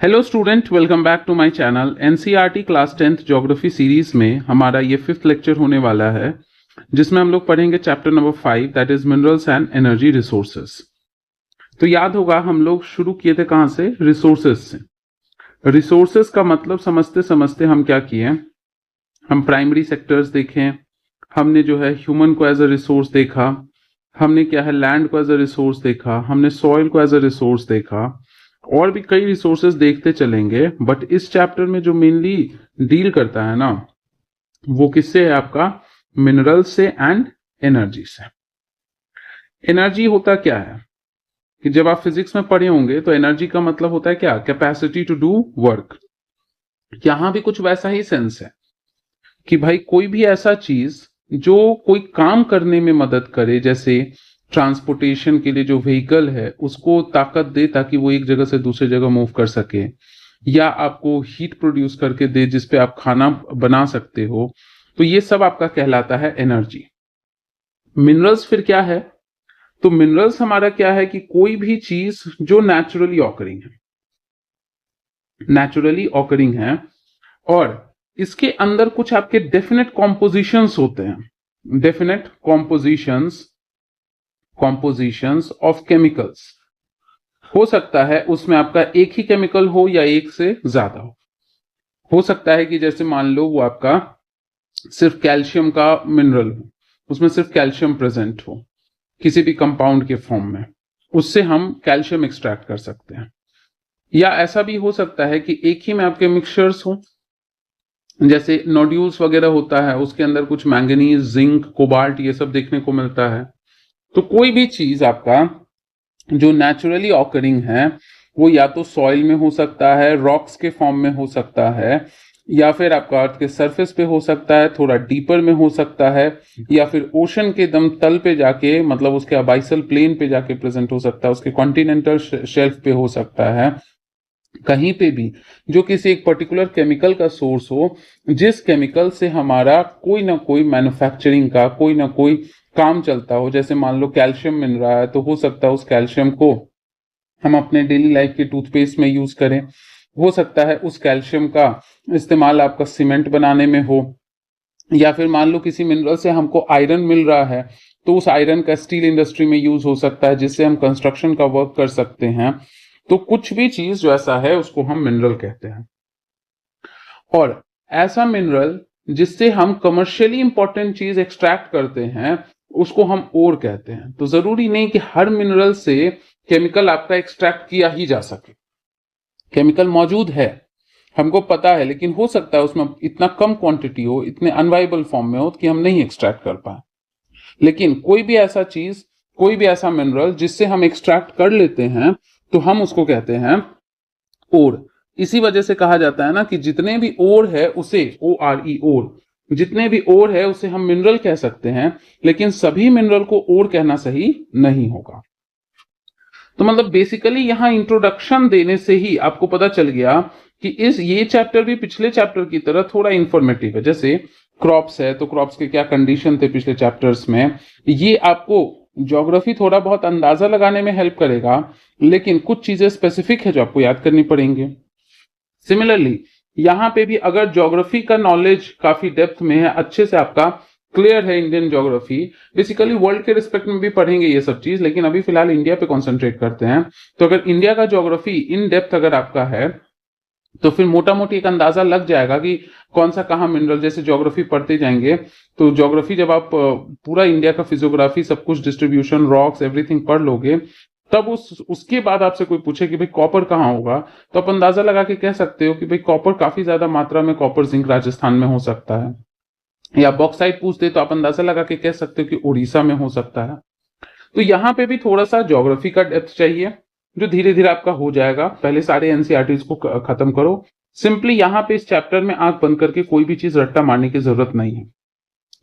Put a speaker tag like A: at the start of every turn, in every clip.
A: Hello student, welcome back to my channel. NCERT class 10th geography series में हमारा ये 5th lecture होने वाला है, जिसमें हम लोग पढ़ेंगे chapter number 5, that is minerals and energy resources. तो याद होगा हम लोग शुरू किए थे कहाँ से? रिसोर्सेस से। रिसोर्सेस का मतलब समझते समझते हम क्या किए, हम प्राइमरी सेक्टर्स देखें, हमने जो है ह्यूमन को एज अ रिसोर्स देखा, हमने क्या है लैंड को एज अ रिसोर्स देखा, हमने सॉइल को एज अ रिसोर्स देखा, और भी कई रिसोर्सेज देखते चलेंगे। बट इस चैप्टर में जो मेनली डील करता है ना, वो किससे है? आपका मिनरल से एंड एनर्जी से। एनर्जी होता क्या है कि जब आप फिजिक्स में पढ़े होंगे तो एनर्जी का मतलब होता है क्या? Capacity to do work. यहां भी कुछ वैसा ही सेंस है कि भाई कोई भी ऐसा चीज जो कोई काम करने में मदद करे, जैसे ट्रांसपोर्टेशन के लिए जो व्हीकल है उसको ताकत दे ताकि वो एक जगह से दूसरी जगह मूव कर सके, या आपको हीट प्रोड्यूस करके दे जिसपे आप खाना बना सकते हो, तो ये सब आपका कहलाता है एनर्जी। मिनरल्स फिर क्या है? तो मिनरल्स हमारा क्या है कि कोई भी चीज जो नेचुरली ऑकरिंग है और इसके अंदर कुछ आपके डेफिनेट कॉम्पोजिशंस होते हैं, डेफिनेट कॉम्पोजिशंस ऑफ केमिकल्स। हो सकता है उसमें आपका एक ही केमिकल हो या एक से ज्यादा हो सकता है कि जैसे मान लो वो आपका सिर्फ कैल्शियम का मिनरल हो, उसमें सिर्फ कैल्शियम प्रेजेंट हो किसी भी कंपाउंड के फॉर्म में, उससे हम कैल्शियम एक्सट्रैक्ट कर सकते हैं। या ऐसा भी हो सकता है कि एक ही में आपके मिक्सचर्स हो, जैसे नोड्यूल्स वगैरह होता है, उसके अंदर कुछ मैंगनीज, जिंक, कोबाल्ट ये सब देखने को मिलता है। तो कोई भी चीज आपका जो नेचुरली ऑकरिंग है वो या तो सॉइल में हो सकता है, रॉक्स के फॉर्म में हो सकता है, या फिर आपका अर्थ के सरफेस पे हो सकता है, थोड़ा डीपर में हो सकता है, या फिर ओशन के दम तल पे जाके, मतलब उसके अबाइसल प्लेन पे जाके प्रेजेंट हो सकता है, उसके कॉन्टिनेंटल शेल्फ पे हो सकता है, कहीं पे भी जो किसी एक पर्टिकुलर केमिकल का सोर्स हो, जिस केमिकल से हमारा कोई ना कोई मैन्युफैक्चरिंग का कोई ना कोई काम चलता हो। जैसे मान लो कैल्शियम मिल रहा है तो हो सकता है उस कैल्शियम को हम अपने डेली लाइफ के टूथपेस्ट में यूज करें, हो सकता है उस कैल्शियम का इस्तेमाल आपका सीमेंट बनाने में हो, या फिर मान लो किसी मिनरल से हमको आयरन मिल रहा है तो उस आयरन का स्टील इंडस्ट्री में यूज हो सकता है, जिससे हम कंस्ट्रक्शन का वर्क कर सकते हैं। तो कुछ भी चीज जो ऐसा है उसको हम मिनरल कहते हैं। और ऐसा मिनरल जिससे हम कमर्शियली इंपॉर्टेंट चीज एक्सट्रैक्ट करते हैं उसको हम ओर कहते हैं। तो जरूरी नहीं कि हर मिनरल से केमिकल आपका एक्सट्रैक्ट किया ही जा सके। केमिकल मौजूद है, हमको पता है, लेकिन हो सकता है उसमें इतना कम क्वांटिटी हो, इतने अनवाइबल फॉर्म में हो कि हम नहीं एक्सट्रैक्ट कर पाए। लेकिन कोई भी ऐसा चीज, कोई भी ऐसा मिनरल जिससे हम एक्सट्रैक्ट कर लेते हैं तो हम उसको कहते हैं ओर। इसी वजह से कहा जाता है ना कि जितने भी ओर है उसे ORE ओर, जितने भी ओर है उसे हम मिनरल कह सकते हैं, लेकिन सभी मिनरल को ओर कहना सही नहीं होगा। तो मतलब बेसिकली यहां इंट्रोडक्शन देने से ही आपको पता चल गया कि ये चैप्टर भी पिछले चैप्टर की तरह थोड़ा इंफॉर्मेटिव है। जैसे क्रॉप्स है तो क्रॉप्स के क्या कंडीशन थे पिछले चैप्टर्स में, ये आपको ज्योग्राफी थोड़ा बहुत अंदाजा लगाने में हेल्प करेगा, लेकिन कुछ चीजें स्पेसिफिक है जो आपको याद करनी पड़ेंगे। सिमिलरली यहां पे भी अगर ज्योग्राफी का नॉलेज काफी डेप्थ में है, अच्छे से आपका क्लियर है इंडियन ज्योग्राफी, बेसिकली वर्ल्ड के रिस्पेक्ट में भी पढ़ेंगे ये सब चीज, लेकिन अभी फिलहाल इंडिया पे कॉन्सेंट्रेट करते हैं। तो अगर इंडिया का ज्योग्राफी इन डेप्थ अगर आपका है तो फिर मोटा मोटी एक अंदाजा लग जाएगा कि कौन सा कहाँ मिनरल। जैसे ज्योग्राफी पढ़ते जाएंगे तो ज्योग्राफी जब आप पूरा इंडिया का फिजियोग्राफी सब कुछ, डिस्ट्रीब्यूशन, रॉक्स, एवरीथिंग पढ़ लोगे, तब उसके बाद आपसे कोई पूछे कि भाई कॉपर कहाँ होगा, तो आप अंदाजा लगा के कह सकते हो कि भाई कॉपर, काफी ज्यादा मात्रा में कॉपर जिंक राजस्थान में हो सकता है। या बॉक्साइट पूछते तो आप अंदाजा लगा के कह सकते हो कि उड़ीसा में हो सकता है। तो यहाँ पे भी थोड़ा सा ज्योग्राफी का डेप्थ चाहिए, जो धीरे धीरे आपका हो जाएगा। पहले सारे एनसीईआरटीज को खत्म करो। सिंपली यहाँ पे इस चैप्टर में आंख बंद करके कोई भी चीज रट्टा मारने की जरूरत नहीं है।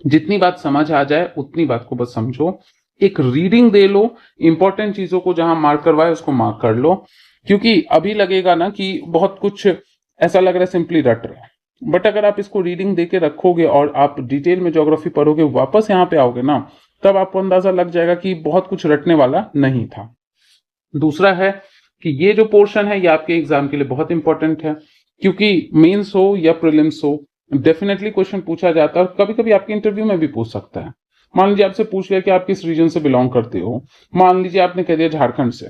A: जितनी बात समझ आ जाए उतनी बात को बस समझो, एक रीडिंग दे लो, इंपॉर्टेंट चीजों को जहां मार्क करवाए उसको मार्क कर लो। क्योंकि अभी लगेगा ना कि बहुत कुछ ऐसा लग रहा है सिंपली रट रहे हैं, बट अगर आप इसको रीडिंग दे के रखोगे और आप डिटेल में ज्योग्राफी पढ़ोगे, वापस यहाँ पे आओगे ना, तब आपको अंदाजा लग जाएगा कि बहुत कुछ रटने वाला नहीं था। दूसरा है कि ये जो पोर्शन है ये आपके एग्जाम के लिए बहुत इंपॉर्टेंट है, क्योंकि मेंस हो या प्रीलिम्स हो डेफिनेटली क्वेश्चन पूछा जाता है और कभी कभी आपके इंटरव्यू में भी पूछ सकता है। मान लीजिए आपसे पूछ लिया कि आप किस रीजन से बिलोंग करते हो, मान लीजिए आपने कह दिया झारखंड से,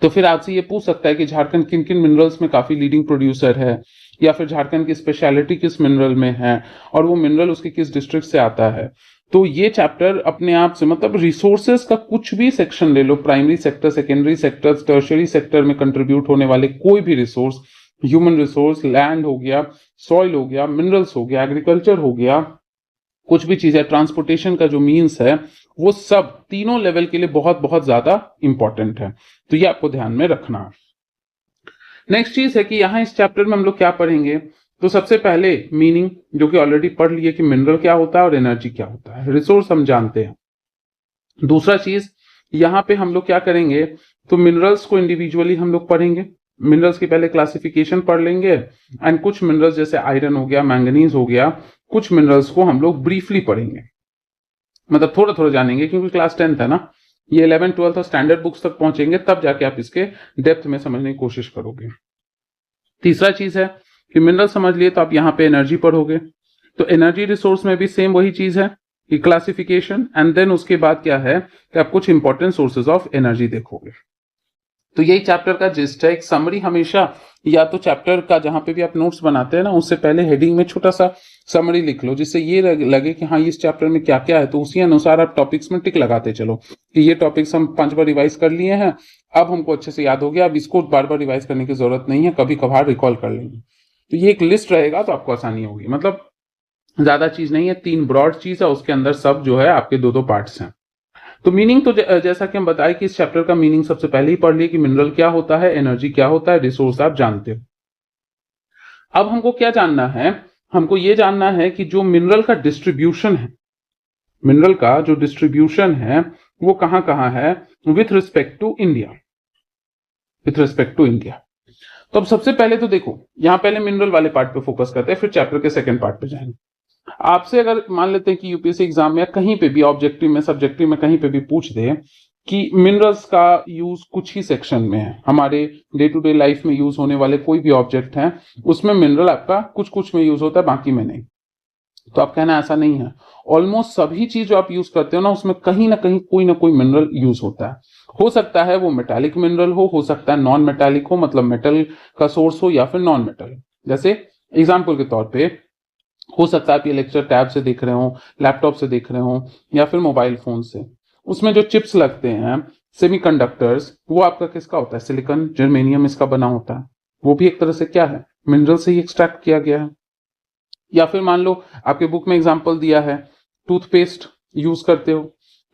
A: तो फिर आपसे ये पूछ सकता है कि झारखंड किन किन मिनरल्स में काफी लीडिंग प्रोड्यूसर है, या फिर झारखंड की स्पेशलिटी किस मिनरल में है और वो मिनरल उसके किस डिस्ट्रिक्ट से आता है। तो ये चैप्टर अपने आप से मतलब रिसोर्सेज का कुछ भी सेक्शन ले लो, primary sector, secondary sector, tertiary sector में कंट्रीब्यूट होने वाले कोई भी रिसोर्स, ह्यूमन रिसोर्स, लैंड हो गया, सॉइल हो गया, मिनरल्स हो गया, एग्रीकल्चर हो गया, कुछ भी चीज है, ट्रांसपोर्टेशन का जो मीन्स है, वो सब तीनों लेवल के लिए बहुत बहुत ज्यादा इंपॉर्टेंट है। तो ये आपको ध्यान में रखना है। नेक्स्ट चीज है कि यहाँ इस चैप्टर में हम लोग क्या पढ़ेंगे, तो सबसे पहले मीनिंग, जो कि ऑलरेडी पढ़ लिए कि मिनरल क्या होता है और एनर्जी क्या होता है, रिसोर्स हम जानते हैं। दूसरा चीज यहाँ पे हम लोग क्या करेंगे, तो मिनरल्स को इंडिविजुअली हम लोग पढ़ेंगे, मिनरल्स की पहले क्लासिफिकेशन पढ़ लेंगे एंड कुछ मिनरल्स जैसे आयरन हो गया, मैंगनीज हो गया, कुछ मिनरल्स को हम लोग ब्रीफली पढ़ेंगे, मतलब थोड़ा थोड़ा जानेंगे, क्योंकि क्लास 10th है ना, ये 11th 12th और स्टैंडर्ड बुक्स तक पहुंचेंगे तब जाके आप इसके डेप्थ में समझने की कोशिश करोगे। तीसरा चीज है कि मिनरल समझ लिए तो आप यहाँ पे एनर्जी पढ़ोगे, तो एनर्जी रिसोर्स में भी सेम वही चीज है कि क्लासिफिकेशन एंड देन उसके बाद क्या है कि आप कुछ इंपॉर्टेंट सोर्सेज ऑफ एनर्जी देखोगे। तो यही चैप्टर का जिस्ट है। एक समरी हमेशा, या तो चैप्टर का जहां पे भी आप नोट्स बनाते हैं ना, उससे पहले हेडिंग में छोटा सा समरी लिख लो, जिससे ये लगे कि हाँ इस चैप्टर में क्या क्या है, तो उसी अनुसार आप टॉपिक्स में टिक लगाते चलो कि ये टॉपिक्स हम 5 बार रिवाइज कर लिए हैं, अब हमको अच्छे से याद हो गया, अब इसको बार बार रिवाइज करने की जरूरत नहीं है, कभी कभार रिकॉल कर लेंगे। तो ये एक लिस्ट रहेगा तो आपको आसानी होगी, मतलब ज्यादा चीज नहीं है, 3 ब्रॉड चीज है, उसके अंदर सब जो है आपके 2-2 पार्ट्स हैं। तो मीनिंग तो जैसा कि हम बताए कि इस चैप्टर का मीनिंग सबसे पहले ही पढ़ लिए कि मिनरल क्या होता है, एनर्जी क्या होता है, रिसोर्स आप जानते हो। अब हमको क्या जानना है, हमको ये जानना है कि जो मिनरल का डिस्ट्रीब्यूशन है, मिनरल का जो डिस्ट्रीब्यूशन है वो कहां कहां है with respect to India, with respect to India. तो अब सबसे पहले तो देखो, यहां पहले मिनरल वाले पार्ट पे फोकस करते हैं, फिर चैप्टर के सेकंड पार्ट पे जाएंगे। आपसे अगर मान लेते हैं कि यूपीएससी एग्जाम में या कहीं पे भी ऑब्जेक्टिव में, सब्जेक्टिव में कहीं पे भी पूछ दे कि मिनरल्स का यूज कुछ ही सेक्शन में है, हमारे डे टू डे लाइफ में यूज होने वाले कोई भी ऑब्जेक्ट है उसमें मिनरल आपका कुछ कुछ में यूज होता है, बाकी में नहीं। तो आप कहना ऐसा नहीं है, ऑलमोस्ट सभी चीज जो आप यूज करते हो ना उसमें कहीं ना कहीं कोई ना कोई मिनरल यूज होता है। हो सकता है वो मेटालिक मिनरल हो सकता है नॉन मेटालिक हो, मतलब मेटल का सोर्स हो, या फिर नॉन मेटल। जैसे एग्जाम्पल के तौर पर हो सकता है आप ये लेक्चर टैब से देख रहे हो, लैपटॉप से देख रहे हो, या फिर मोबाइल फोन से, उसमें जो चिप्स लगते हैं सेमीकंडक्टर्स, वो आपका किसका होता है, सिलिकॉन जर्मेनियम इसका बना होता है, वो भी एक तरह से क्या है, मिनरल से ही एक्सट्रैक्ट किया गया है। या फिर मान लो आपके बुक में एग्जांपल दिया है टूथपेस्ट यूज करते हो,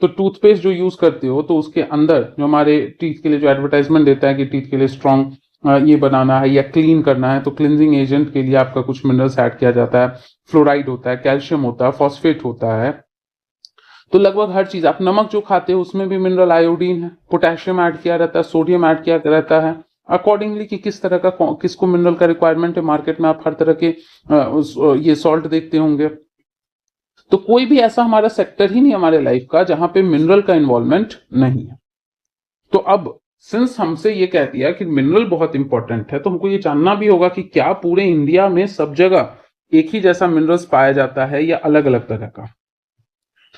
A: तो टूथपेस्ट जो यूज करते हो तो उसके अंदर जो हमारे टीथ के लिए जो एडवर्टाइजमेंट देता है कि टीथ के लिए स्ट्रॉन्ग ये बनाना है या क्लीन करना है, तो क्लींजिंग एजेंट के लिए आपका कुछ मिनरल्स ऐड किया जाता है, फ्लोराइड होता है, कैल्शियम होता है, फॉस्फेट होता है। तो लगभग हर चीज, आप नमक जो खाते हो उसमें भी मिनरल आयोडीन है, पोटेशियम ऐड किया रहता है, सोडियम ऐड किया रहता है, अकॉर्डिंगली कि किस तरह का किसको मिनरल का रिक्वायरमेंट है, मार्केट में आप हर तरह के ये सॉल्ट देखते होंगे। तो कोई भी ऐसा हमारा सेक्टर ही नहीं हमारे लाइफ का जहां पे मिनरल का इन्वॉल्वमेंट नहीं है। तो अब सिंस हमसे ये कह दिया कि मिनरल बहुत इंपॉर्टेंट है, तो हमको ये जानना भी होगा कि क्या पूरे इंडिया में सब जगह एक ही जैसा मिनरल्स पाया जाता है या अलग अलग तरह का।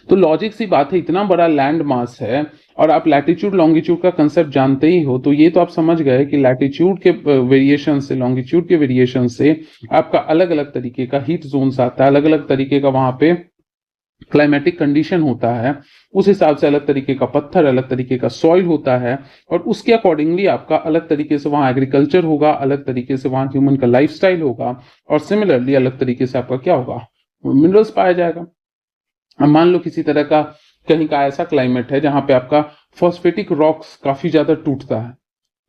A: तो लॉजिक सी बात है, इतना बड़ा लैंड मास है और आप लैटिट्यूड लॉन्गिट्यूड का कंसेप्ट जानते ही हो, तो ये तो आप समझ गए कि लैटिट्यूड के वेरिएशन से, लॉन्गिट्यूड के वेरिएशन से आपका अलग अलग तरीके का हीट जोन्स आता है, अलग अलग तरीके का वहां पे क्लाइमेटिक कंडीशन होता है, उस हिसाब से अलग तरीके का पत्थर, अलग तरीके का सॉइल होता है, और उसके अकॉर्डिंगली आपका अलग तरीके से वहां एग्रीकल्चर होगा, अलग तरीके से वहां ह्यूमन का लाइफस्टाइल होगा, और सिमिलरली अलग तरीके से आपका क्या होगा, मिनरल्स पाया जाएगा। अब मान लो किसी तरह का कहीं का ऐसा क्लाइमेट है जहां पे आपका फॉस्फेटिक रॉक्स काफी ज्यादा टूटता है,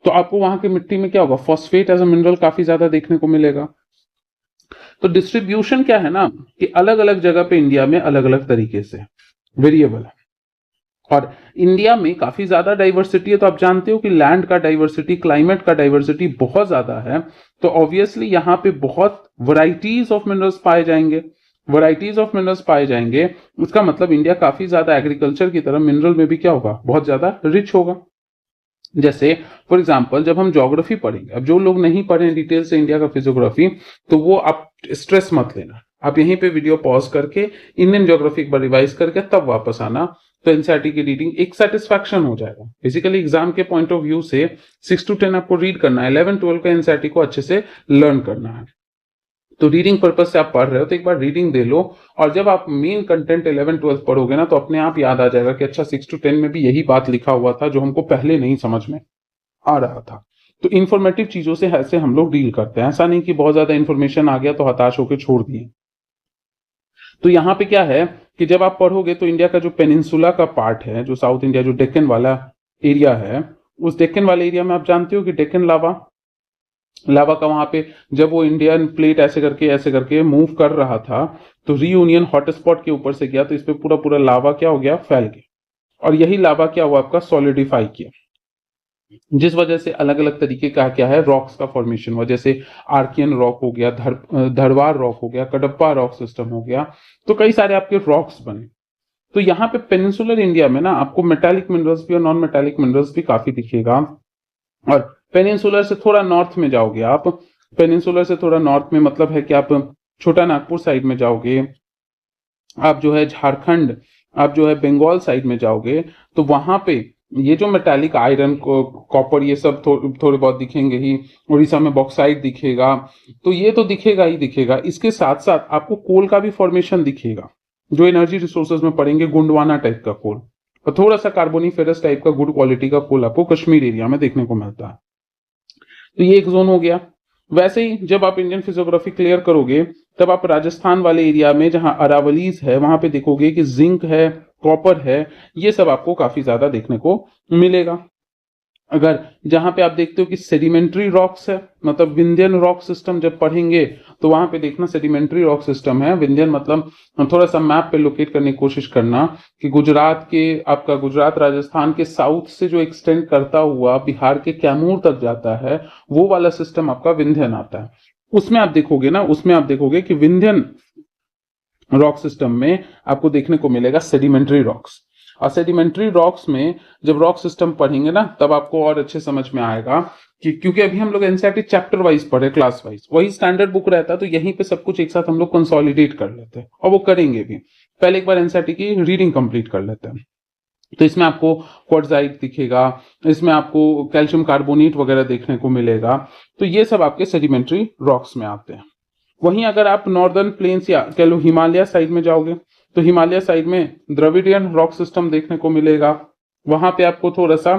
A: तो आपको वहां की मिट्टी में क्या होगा, फॉस्फेट एज अ मिनरल काफी ज्यादा देखने को मिलेगा। तो डिस्ट्रीब्यूशन क्या है ना कि अलग अलग जगह पे इंडिया में अलग अलग तरीके से वेरिएबल है, और इंडिया में काफी ज्यादा डाइवर्सिटी है। तो आप जानते हो कि लैंड का डाइवर्सिटी, क्लाइमेट का डाइवर्सिटी बहुत ज्यादा है, तो ऑब्वियसली यहाँ पे बहुत वैरायटीज ऑफ मिनरल्स पाए जाएंगे, वैरायटीज ऑफ मिनरल्स पाए जाएंगे। उसका मतलब इंडिया काफी ज्यादा एग्रीकल्चर की तरह मिनरल में भी क्या होगा, बहुत ज्यादा रिच होगा। जैसे फॉर एग्जांपल जब हम ज्योग्राफी पढ़ेंगे, अब जो लोग नहीं पढ़े डिटेल से इंडिया का फिजियोग्राफी, तो वो आप स्ट्रेस मत लेना, आप यहीं पे वीडियो पॉज करके इंडियन ज्योग्राफी एक बार रिवाइज करके तब वापस आना, तो एनसीईआरटी की रीडिंग एक सेटिस्फैक्शन हो जाएगा। बेसिकली एग्जाम के पॉइंट ऑफ व्यू से 6 to 10 आपको रीड करना है, 11-12 का एनसीईआरटी को अच्छे से लर्न करना है। तो रीडिंग पर्पज से आप पढ़ रहे हो तो एक बार रीडिंग दे लो, और जब आप मेन कंटेंट 11-12 पढ़ोगे ना तो अपने आप याद आ जाएगा कि अच्छा 6 to 10 में भी यही बात लिखा हुआ था जो हमको पहले नहीं समझ में आ रहा था। तो इंफॉर्मेटिव चीजों से ऐसे हम लोग डील करते हैं, ऐसा नहीं कि बहुत ज्यादा इंफॉर्मेशन आ गया तो हताश होकर छोड़ दिए। तो यहाँ पे क्या है कि जब आप पढ़ोगे तो इंडिया का जो पेनिनसुला का पार्ट है, जो साउथ इंडिया, जो डेक्कन वाला एरिया है, उस डेक्कन वाले एरिया में आप जानते हो कि डेक्कन लावा लावा का वहां पे जब वो इंडियन प्लेट ऐसे करके मूव कर रहा था तो रीयूनियन हॉटस्पॉट के ऊपर से गया, तो इस पे पूरा पूरा लावा क्या हो गया, फैल गया, और यही लावा क्या हुआ आपका, सॉलिडिफाई किया, जिस वजह से अलग अलग तरीके का क्या है, रॉक्स का फॉर्मेशन हुआ। जैसे आर्कियन रॉक हो गया, धरवार रॉक हो गया, कडप्पा रॉक सिस्टम हो गया, तो कई सारे आपके रॉक्स बने। तो यहाँ पे पेनिनसुलर इंडिया में ना आपको मेटालिक मिनरल्स भी और नॉन मेटालिक मिनरल्स भी काफी दिखेगा। और पेनिनसुलर से थोड़ा नॉर्थ में जाओगे आप, पेनिनसुलर से थोड़ा नॉर्थ में मतलब है कि आप छोटा नागपुर साइड में जाओगे, आप जो है झारखंड, आप जो है बंगाल साइड में जाओगे, तो वहां पे ये जो मेटालिक आयरन को कॉपर ये सब थोड़े बहुत दिखेंगे ही। उड़ीसा में बॉक्साइट दिखेगा, तो ये तो दिखेगा ही दिखेगा। इसके साथ साथ आपको कोल का भी फॉर्मेशन दिखेगा, जो एनर्जी रिसोर्सेज में पड़ेंगे, गोंडवाना टाइप का कोल, और थोड़ा सा कार्बोनिफेरस टाइप का गुड क्वालिटी का कोल आपको कश्मीर एरिया में देखने को मिलता है। तो ये एक जोन हो गया। वैसे ही जब आप इंडियन फिजियोग्राफी क्लियर करोगे तब आप राजस्थान वाले एरिया में जहां अरावलीज है वहां पे देखोगे कि जिंक है, कॉपर है, ये सब आपको काफी ज्यादा देखने को मिलेगा। अगर जहां पे आप देखते हो कि सेडिमेंट्री रॉक्स है, मतलब विंध्यन रॉक सिस्टम जब पढ़ेंगे तो वहां पे देखना सेडिमेंट्री रॉक सिस्टम है। विंध्यन मतलब थोड़ा सा मैप पे लोकेट करने की कोशिश करना कि गुजरात के, आपका गुजरात राजस्थान के साउथ से जो एक्सटेंड करता हुआ बिहार के कैमूर तक जाता है, वो वाला सिस्टम आपका विंध्यन आता है। उसमें आप देखोगे ना, उसमें आप देखोगे कि विंध्यन रॉक सिस्टम में आपको देखने को मिलेगा सेडिमेंट्री रॉक्स। और सेडिमेंट्री रॉक्स में जब रॉक सिस्टम पढ़ेंगे ना तब आपको और अच्छे समझ में आएगा कि, क्योंकि अभी हम लोग एनसीईआरटी चैप्टर वाइज पढ़े, क्लास वाइज, वही स्टैंडर्ड बुक रहता है, तो यहीं पे सब कुछ एक साथ हम लोग कंसोलिडेट कर लेते हैं, और वो करेंगे भी। पहले एक बार एनसीईआरटी की रीडिंग कंप्लीट कर लेते हैं। तो इसमें आपको क्वार्टजाइट दिखेगा, इसमें आपको कैल्शियम कार्बोनेट वगैरह देखने को मिलेगा, तो ये सब आपके सेडिमेंट्री रॉक्स में आते हैं। वहीं अगर आप नॉर्दर्न प्लेन्स या कह लो हिमालय साइड में जाओगे तो हिमालय साइड में द्रविडियन रॉक सिस्टम देखने को मिलेगा। वहां पे आपको थोड़ा सा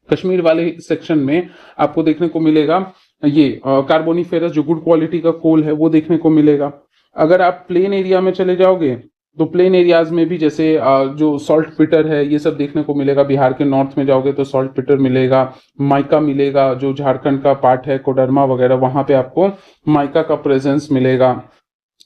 A: कश्मीर वाले सेक्शन में आपको देखने को मिलेगा ये कार्बोनिफेरस, जो गुड क्वालिटी का कोल है, वो देखने को मिलेगा। अगर आप प्लेन एरिया में चले जाओगे तो प्लेन एरियाज में भी जैसे जो सॉल्ट पिटर है ये सब देखने को मिलेगा। बिहार के नॉर्थ में जाओगे तो सॉल्ट पिटर मिलेगा, माइका मिलेगा, जो झारखंड का पार्ट है कोडरमा वगैरह, वहां पे आपको माइका का प्रेजेंस मिलेगा।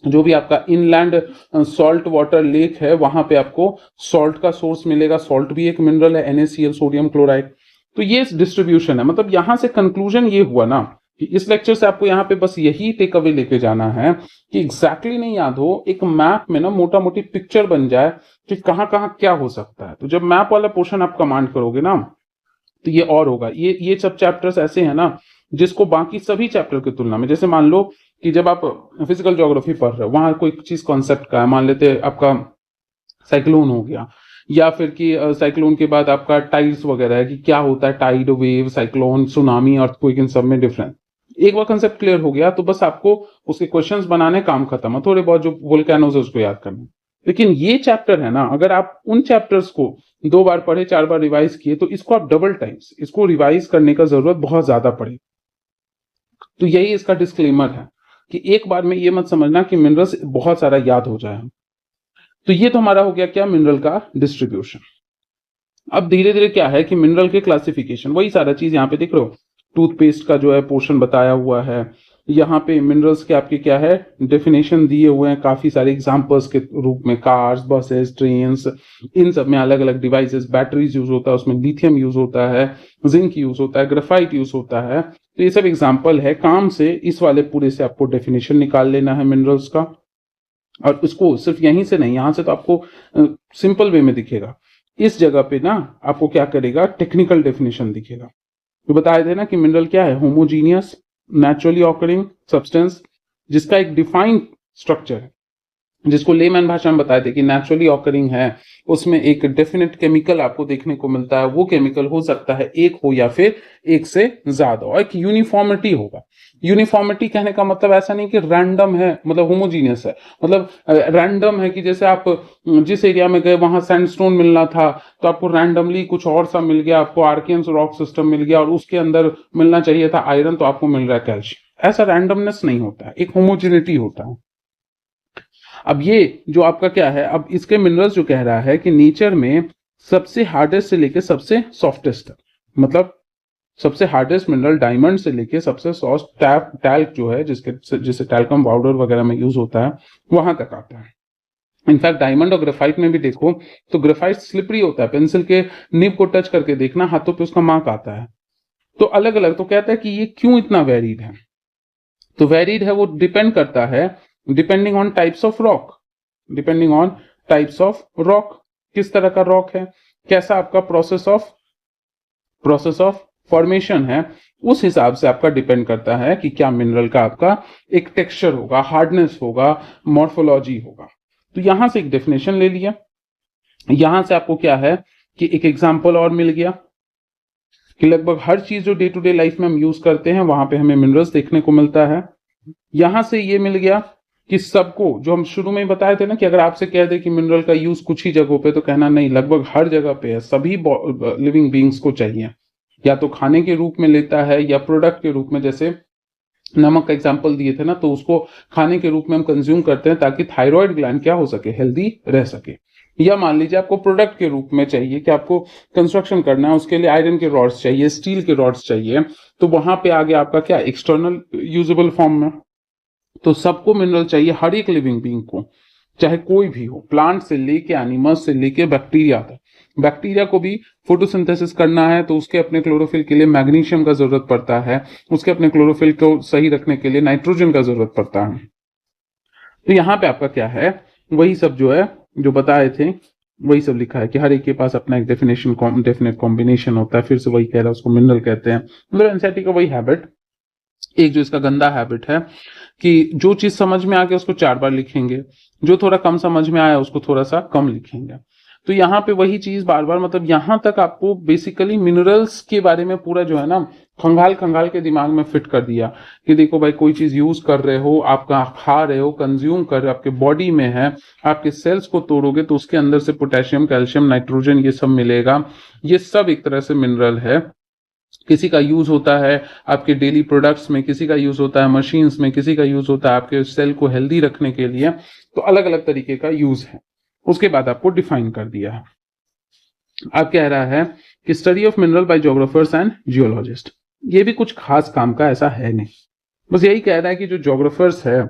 A: जो भी आपका इनलैंड सॉल्ट वाटर लेक है वहां पे आपको सॉल्ट का सोर्स मिलेगा। सॉल्ट भी एक मिनरल है, NaCl, सोडियम क्लोराइड। तो ये डिस्ट्रीब्यूशन है। मतलब यहां से कंक्लूजन ये हुआ ना कि इस लेक्चर से आपको यहाँ पे बस यही टेक अवे लेके जाना है कि एग्जैक्टली नहीं याद हो, एक मैप में ना मोटा मोटी पिक्चर बन जाए कि कहाँ कहाँ क्या हो सकता है। तो जब मैप वाला पोर्शन आप कमांड करोगे ना तो ये और होगा। ये सब चैप्टर्स ऐसे हैं ना जिसको बाकी सभी चैप्टर की तुलना में, जैसे मान लो कि जब आप फिजिकल ज्योग्राफी पढ़ रहे हो, वहां कोई चीज कॉन्सेप्ट का है, मान लेते हैं आपका साइक्लोन हो गया, या फिर कि साइक्लोन के बाद आपका टाइड्स वगैरह है कि क्या होता है, tide wave, cyclone, tsunami, earthquake, इन सब में डिफरेंस। एक बार कंसेप्ट क्लियर हो गया तो बस आपको उसके क्वेश्चंस बनाने, काम खत्म है। थोड़े बहुत जो वोल्केनोज है उसको याद करना। लेकिन ये चैप्टर है ना, अगर आप उन चैप्टर्स को 2 बार पढ़े, 4 बार रिवाइज किए तो इसको आप डबल टाइम्स इसको रिवाइज करने का जरूरत बहुत ज्यादा पड़े। तो यही इसका डिस्क्लेमर है कि एक बार में ये मत समझना कि मिनरल्स बहुत सारा याद हो जाए। तो ये तो हमारा हो गया क्या, मिनरल का डिस्ट्रीब्यूशन। अब धीरे धीरे क्या है कि मिनरल के क्लासिफिकेशन, वही सारा चीज यहाँ पे देख रहे हो, टूथपेस्ट का जो है पोर्शन बताया हुआ है। यहाँ पे मिनरल्स के आपके क्या है, डेफिनेशन दिए हुए हैं काफी सारे एग्जांपल्स के रूप में, कार्स, बसेस, ट्रेन्स, इन सब में अलग अलग डिवाइसेस, बैटरीज यूज होता है, उसमें लिथियम यूज होता है, जिंक यूज होता है, ग्रेफाइट यूज होता है। तो ये सब एग्जाम्पल है। काम से इस वाले पूरे से आपको डेफिनेशन निकाल लेना है मिनरल्स का, और उसको सिर्फ यहीं से नहीं, यहां से तो आपको सिंपल वे में दिखेगा इस जगह पे ना आपको क्या करेगा, टेक्निकल डेफिनेशन दिखेगा। तो बताए थे ना कि मिनरल क्या है, होमोजीनियस नेचुरली ऑकरिंग सब्सटेंस जिसका एक डिफाइंड स्ट्रक्चर है, जिसको लेमैन भाषा में बताए थे कि नेचुरली ऑकरिंग है, उसमें एक डेफिनेट केमिकल आपको देखने को मिलता है। वो केमिकल हो सकता है एक हो या फिर एक से ज्यादा हो, एक यूनिफॉर्मिटी होगा। यूनिफॉर्मिटी कहने का मतलब ऐसा नहीं कि रैंडम है, मतलब होमोजीनियस है, मतलब रैंडम है कि जैसे आप जिस एरिया में गए वहां सैंडस्टोन मिलना था तो आपको रैंडमली कुछ और सा मिल गया, आपको आर्कियन रॉक सिस्टम मिल गया और उसके अंदर मिलना चाहिए था आयरन तो आपको मिल रहा है कैल्शियम। ऐसा रैंडमनेस नहीं होता है, एक होमोजिनिटी होता है। अब ये जो आपका क्या है, अब इसके मिनरल्स जो कह रहा है कि नेचर में सबसे हार्डेस्ट से लेके सबसे सॉफ्टेस्ट तक, मतलब सबसे हार्डेस्ट मिनरल डायमंड से लेके सबसे सॉफ्ट टैल्क जो है, जिसके जिसे टैल्कम पाउडर वगैरह में यूज होता है, वहां तक आता है। इनफैक्ट डायमंड और ग्रेफाइट में भी देखो तो ग्रेफाइट स्लिपरी होता है, पेंसिल के निब को टच करके देखना, हाथों पे उसका मार्क आता है। तो अलग अलग, तो कहता है कि ये क्यों इतना वेरीड है, तो वेरीड है वो डिपेंड करता है depending on types of rock, depending on types of rock, किस तरह का रॉक है, कैसा आपका प्रोसेस ऑफ फॉर्मेशन है, उस हिसाब से आपका डिपेंड करता है कि क्या मिनरल का आपका एक टेक्सचर होगा, हार्डनेस होगा, मॉर्फोलॉजी होगा। तो यहां से एक डेफिनेशन ले लिया, यहां से आपको क्या है कि एक एग्जांपल और मिल गया कि लगभग हर चीज जो डे टू डे लाइफ में हम यूज करते हैं वहां पे हमें मिनरल्स देखने को मिलता है। यहां से ये मिल गया कि सबको, जो हम शुरू में ही बताए थे ना कि अगर आपसे कह दे कि मिनरल का यूज कुछ ही जगहों पे, तो कहना नहीं, लगभग हर जगह पे है, सभी लिविंग बींग्स को चाहिए, या तो खाने के रूप में लेता है या प्रोडक्ट के रूप में। जैसे नमक का एग्जांपल दिए थे ना, तो उसको खाने के रूप में हम कंज्यूम करते हैं ताकि थायराइड ग्लैंड क्या हो सके, हेल्दी रह सके। या मान लीजिए आपको प्रोडक्ट के रूप में चाहिए कि आपको कंस्ट्रक्शन करना है, उसके लिए आयरन के रॉड्स चाहिए, स्टील के रॉड्स चाहिए, तो वहां पे आगे आपका क्या, एक्सटर्नल यूजेबल फॉर्म में। तो सबको मिनरल चाहिए, हर एक लिविंग बींग को, चाहे कोई भी हो, प्लांट से लेके एनिमल्स से लेके बैक्टीरिया तक। बैक्टीरिया को भी फोटोसिंथेसिस करना है तो उसके अपने क्लोरोफिल के लिए मैग्नीशियम का जरूरत पड़ता है, उसके अपने क्लोरोफिल को सही रखने के लिए नाइट्रोजन का जरूरत पड़ता है। तो यहाँ पे आपका क्या है, वही सब जो है जो बताए थे वही सब लिखा है कि हर एक के पास अपना एक डेफिनेट कॉम्बिनेशन होता है। फिर से वही कह रहा है, उसको मिनरल कहते हैं। मतलब एनसीईआरटी का वही हैबिट, एक जो इसका गंदा हैबिट है कि जो चीज समझ में आ गया उसको 4 बार लिखेंगे, जो थोड़ा कम समझ में आया उसको थोड़ा सा कम लिखेंगे। तो यहाँ पे वही चीज बार बार, मतलब यहाँ तक आपको बेसिकली मिनरल्स के बारे में पूरा जो है ना खंगाल खंगाल के दिमाग में फिट कर दिया कि देखो भाई, कोई चीज यूज कर रहे हो, आपका खा रहे हो, कंज्यूम कर रहे हो, आपके बॉडी में है, आपके सेल्स को तोड़ोगे तो उसके अंदर से पोटेशियम, कैल्शियम, नाइट्रोजन ये सब मिलेगा। ये सब एक तरह से मिनरल है। किसी का यूज होता है आपके डेली प्रोडक्ट्स में, किसी का यूज होता है मशीन्स में, किसी का यूज होता है आपके सेल को हेल्दी रखने के लिए। तो अलग अलग तरीके का यूज है। उसके बाद आपको डिफाइन कर दिया है। अब कह रहा है कि study of mineral by geographers and geologist, ये भी कुछ खास काम का ऐसा है नहीं, बस यही कह रहा है कि जो ज्योग्राफर्स है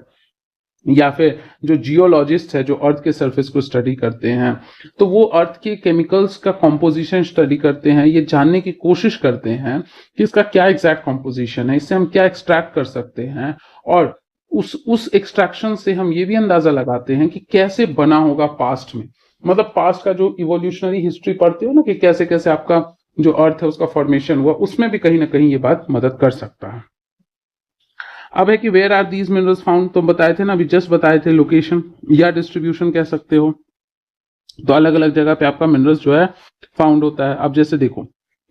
A: या फिर जो जियोलॉजिस्ट है, जो अर्थ के सरफेस को स्टडी करते हैं, तो वो अर्थ के केमिकल्स का कॉम्पोजिशन स्टडी करते हैं, ये जानने की कोशिश करते हैं कि इसका क्या एग्जैक्ट कॉम्पोजिशन है, इससे हम क्या एक्सट्रैक्ट कर सकते हैं, और उस एक्सट्रैक्शन से हम ये भी अंदाजा लगाते हैं कि कैसे बना होगा पास्ट में। मतलब पास्ट का जो इवोल्यूशनरी हिस्ट्री पढ़ते हो ना कि कैसे कैसे आपका जो अर्थ है उसका फॉर्मेशन हुआ, उसमें भी कहीं ना कहीं ये बात मदद कर सकता है। अब है कि where are these minerals found, तो बताए थे ना, अभी जस्ट बताए थे, लोकेशन या डिस्ट्रीब्यूशन कह सकते हो। तो अलग अलग जगह पे आपका मिनरल्स जो है फाउंड होता है। अब जैसे देखो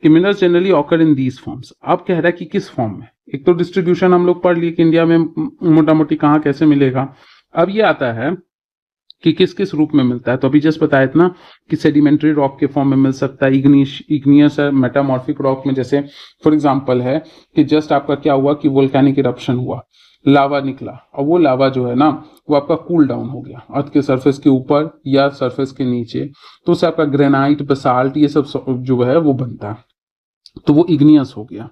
A: कि minerals generally occur in these forms. अब कह रहा है कि किस फॉर्म में, एक तो डिस्ट्रीब्यूशन हम लोग पढ़ लिए कि इंडिया में मोटा मोटी कहाँ कैसे मिलेगा। अब ये आता है कि किस किस रूप में मिलता है। तो अभी जस्ट बताया था ना कि सेडिमेंट्री रॉक के फॉर्म में मिल सकता है, इग्नियस है, मेटामॉर्फिक रॉक में, जैसे फॉर एग्जांपल है कि जस्ट आपका क्या हुआ कि वोल्केनिक इरप्शन हुआ, लावा निकला, और वो लावा जो है ना वो आपका कूल डाउन हो गया अर्थ के सरफेस के ऊपर या सरफेस के नीचे, तो उससे आपका ग्रेनाइट, बसाल्ट, ये सब जो है वो बनता है, तो वो इग्नियस हो गया।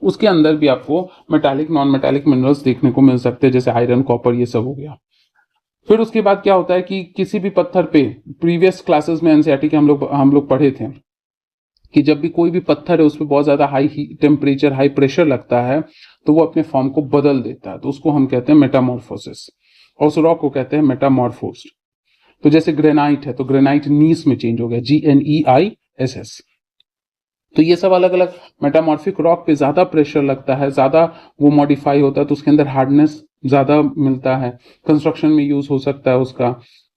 A: उसके अंदर भी आपको मेटालिक, नॉन मेटालिक मिनरल्स देखने को मिल सकते हैं, जैसे आयरन, कॉपर, ये सब हो गया। फिर उसके बाद क्या होता है कि किसी भी पत्थर पे, प्रीवियस क्लासेस में एनसीईआरटी के हम लोग पढ़े थे कि जब भी कोई भी पत्थर है उस पर बहुत ज्यादा हाई टेम्परेचर, हाई प्रेशर लगता है तो वो अपने फॉर्म को बदल देता है, तो उसको हम कहते हैं मेटामॉर्फोसिस, और उस रॉक को कहते हैं मेटामॉर्फोस्ड। तो जैसे ग्रेनाइट है तो ग्रेनाइट नीस में चेंज हो गया, GNEISS। तो ये सब अलग अलग मेटामॉर्फिक रॉक पे ज्यादा प्रेशर लगता है, ज्यादा वो मॉडिफाई होता है तो उसके अंदर हार्डनेस ज्यादा मिलता है, कंस्ट्रक्शन में यूज हो सकता है उसका,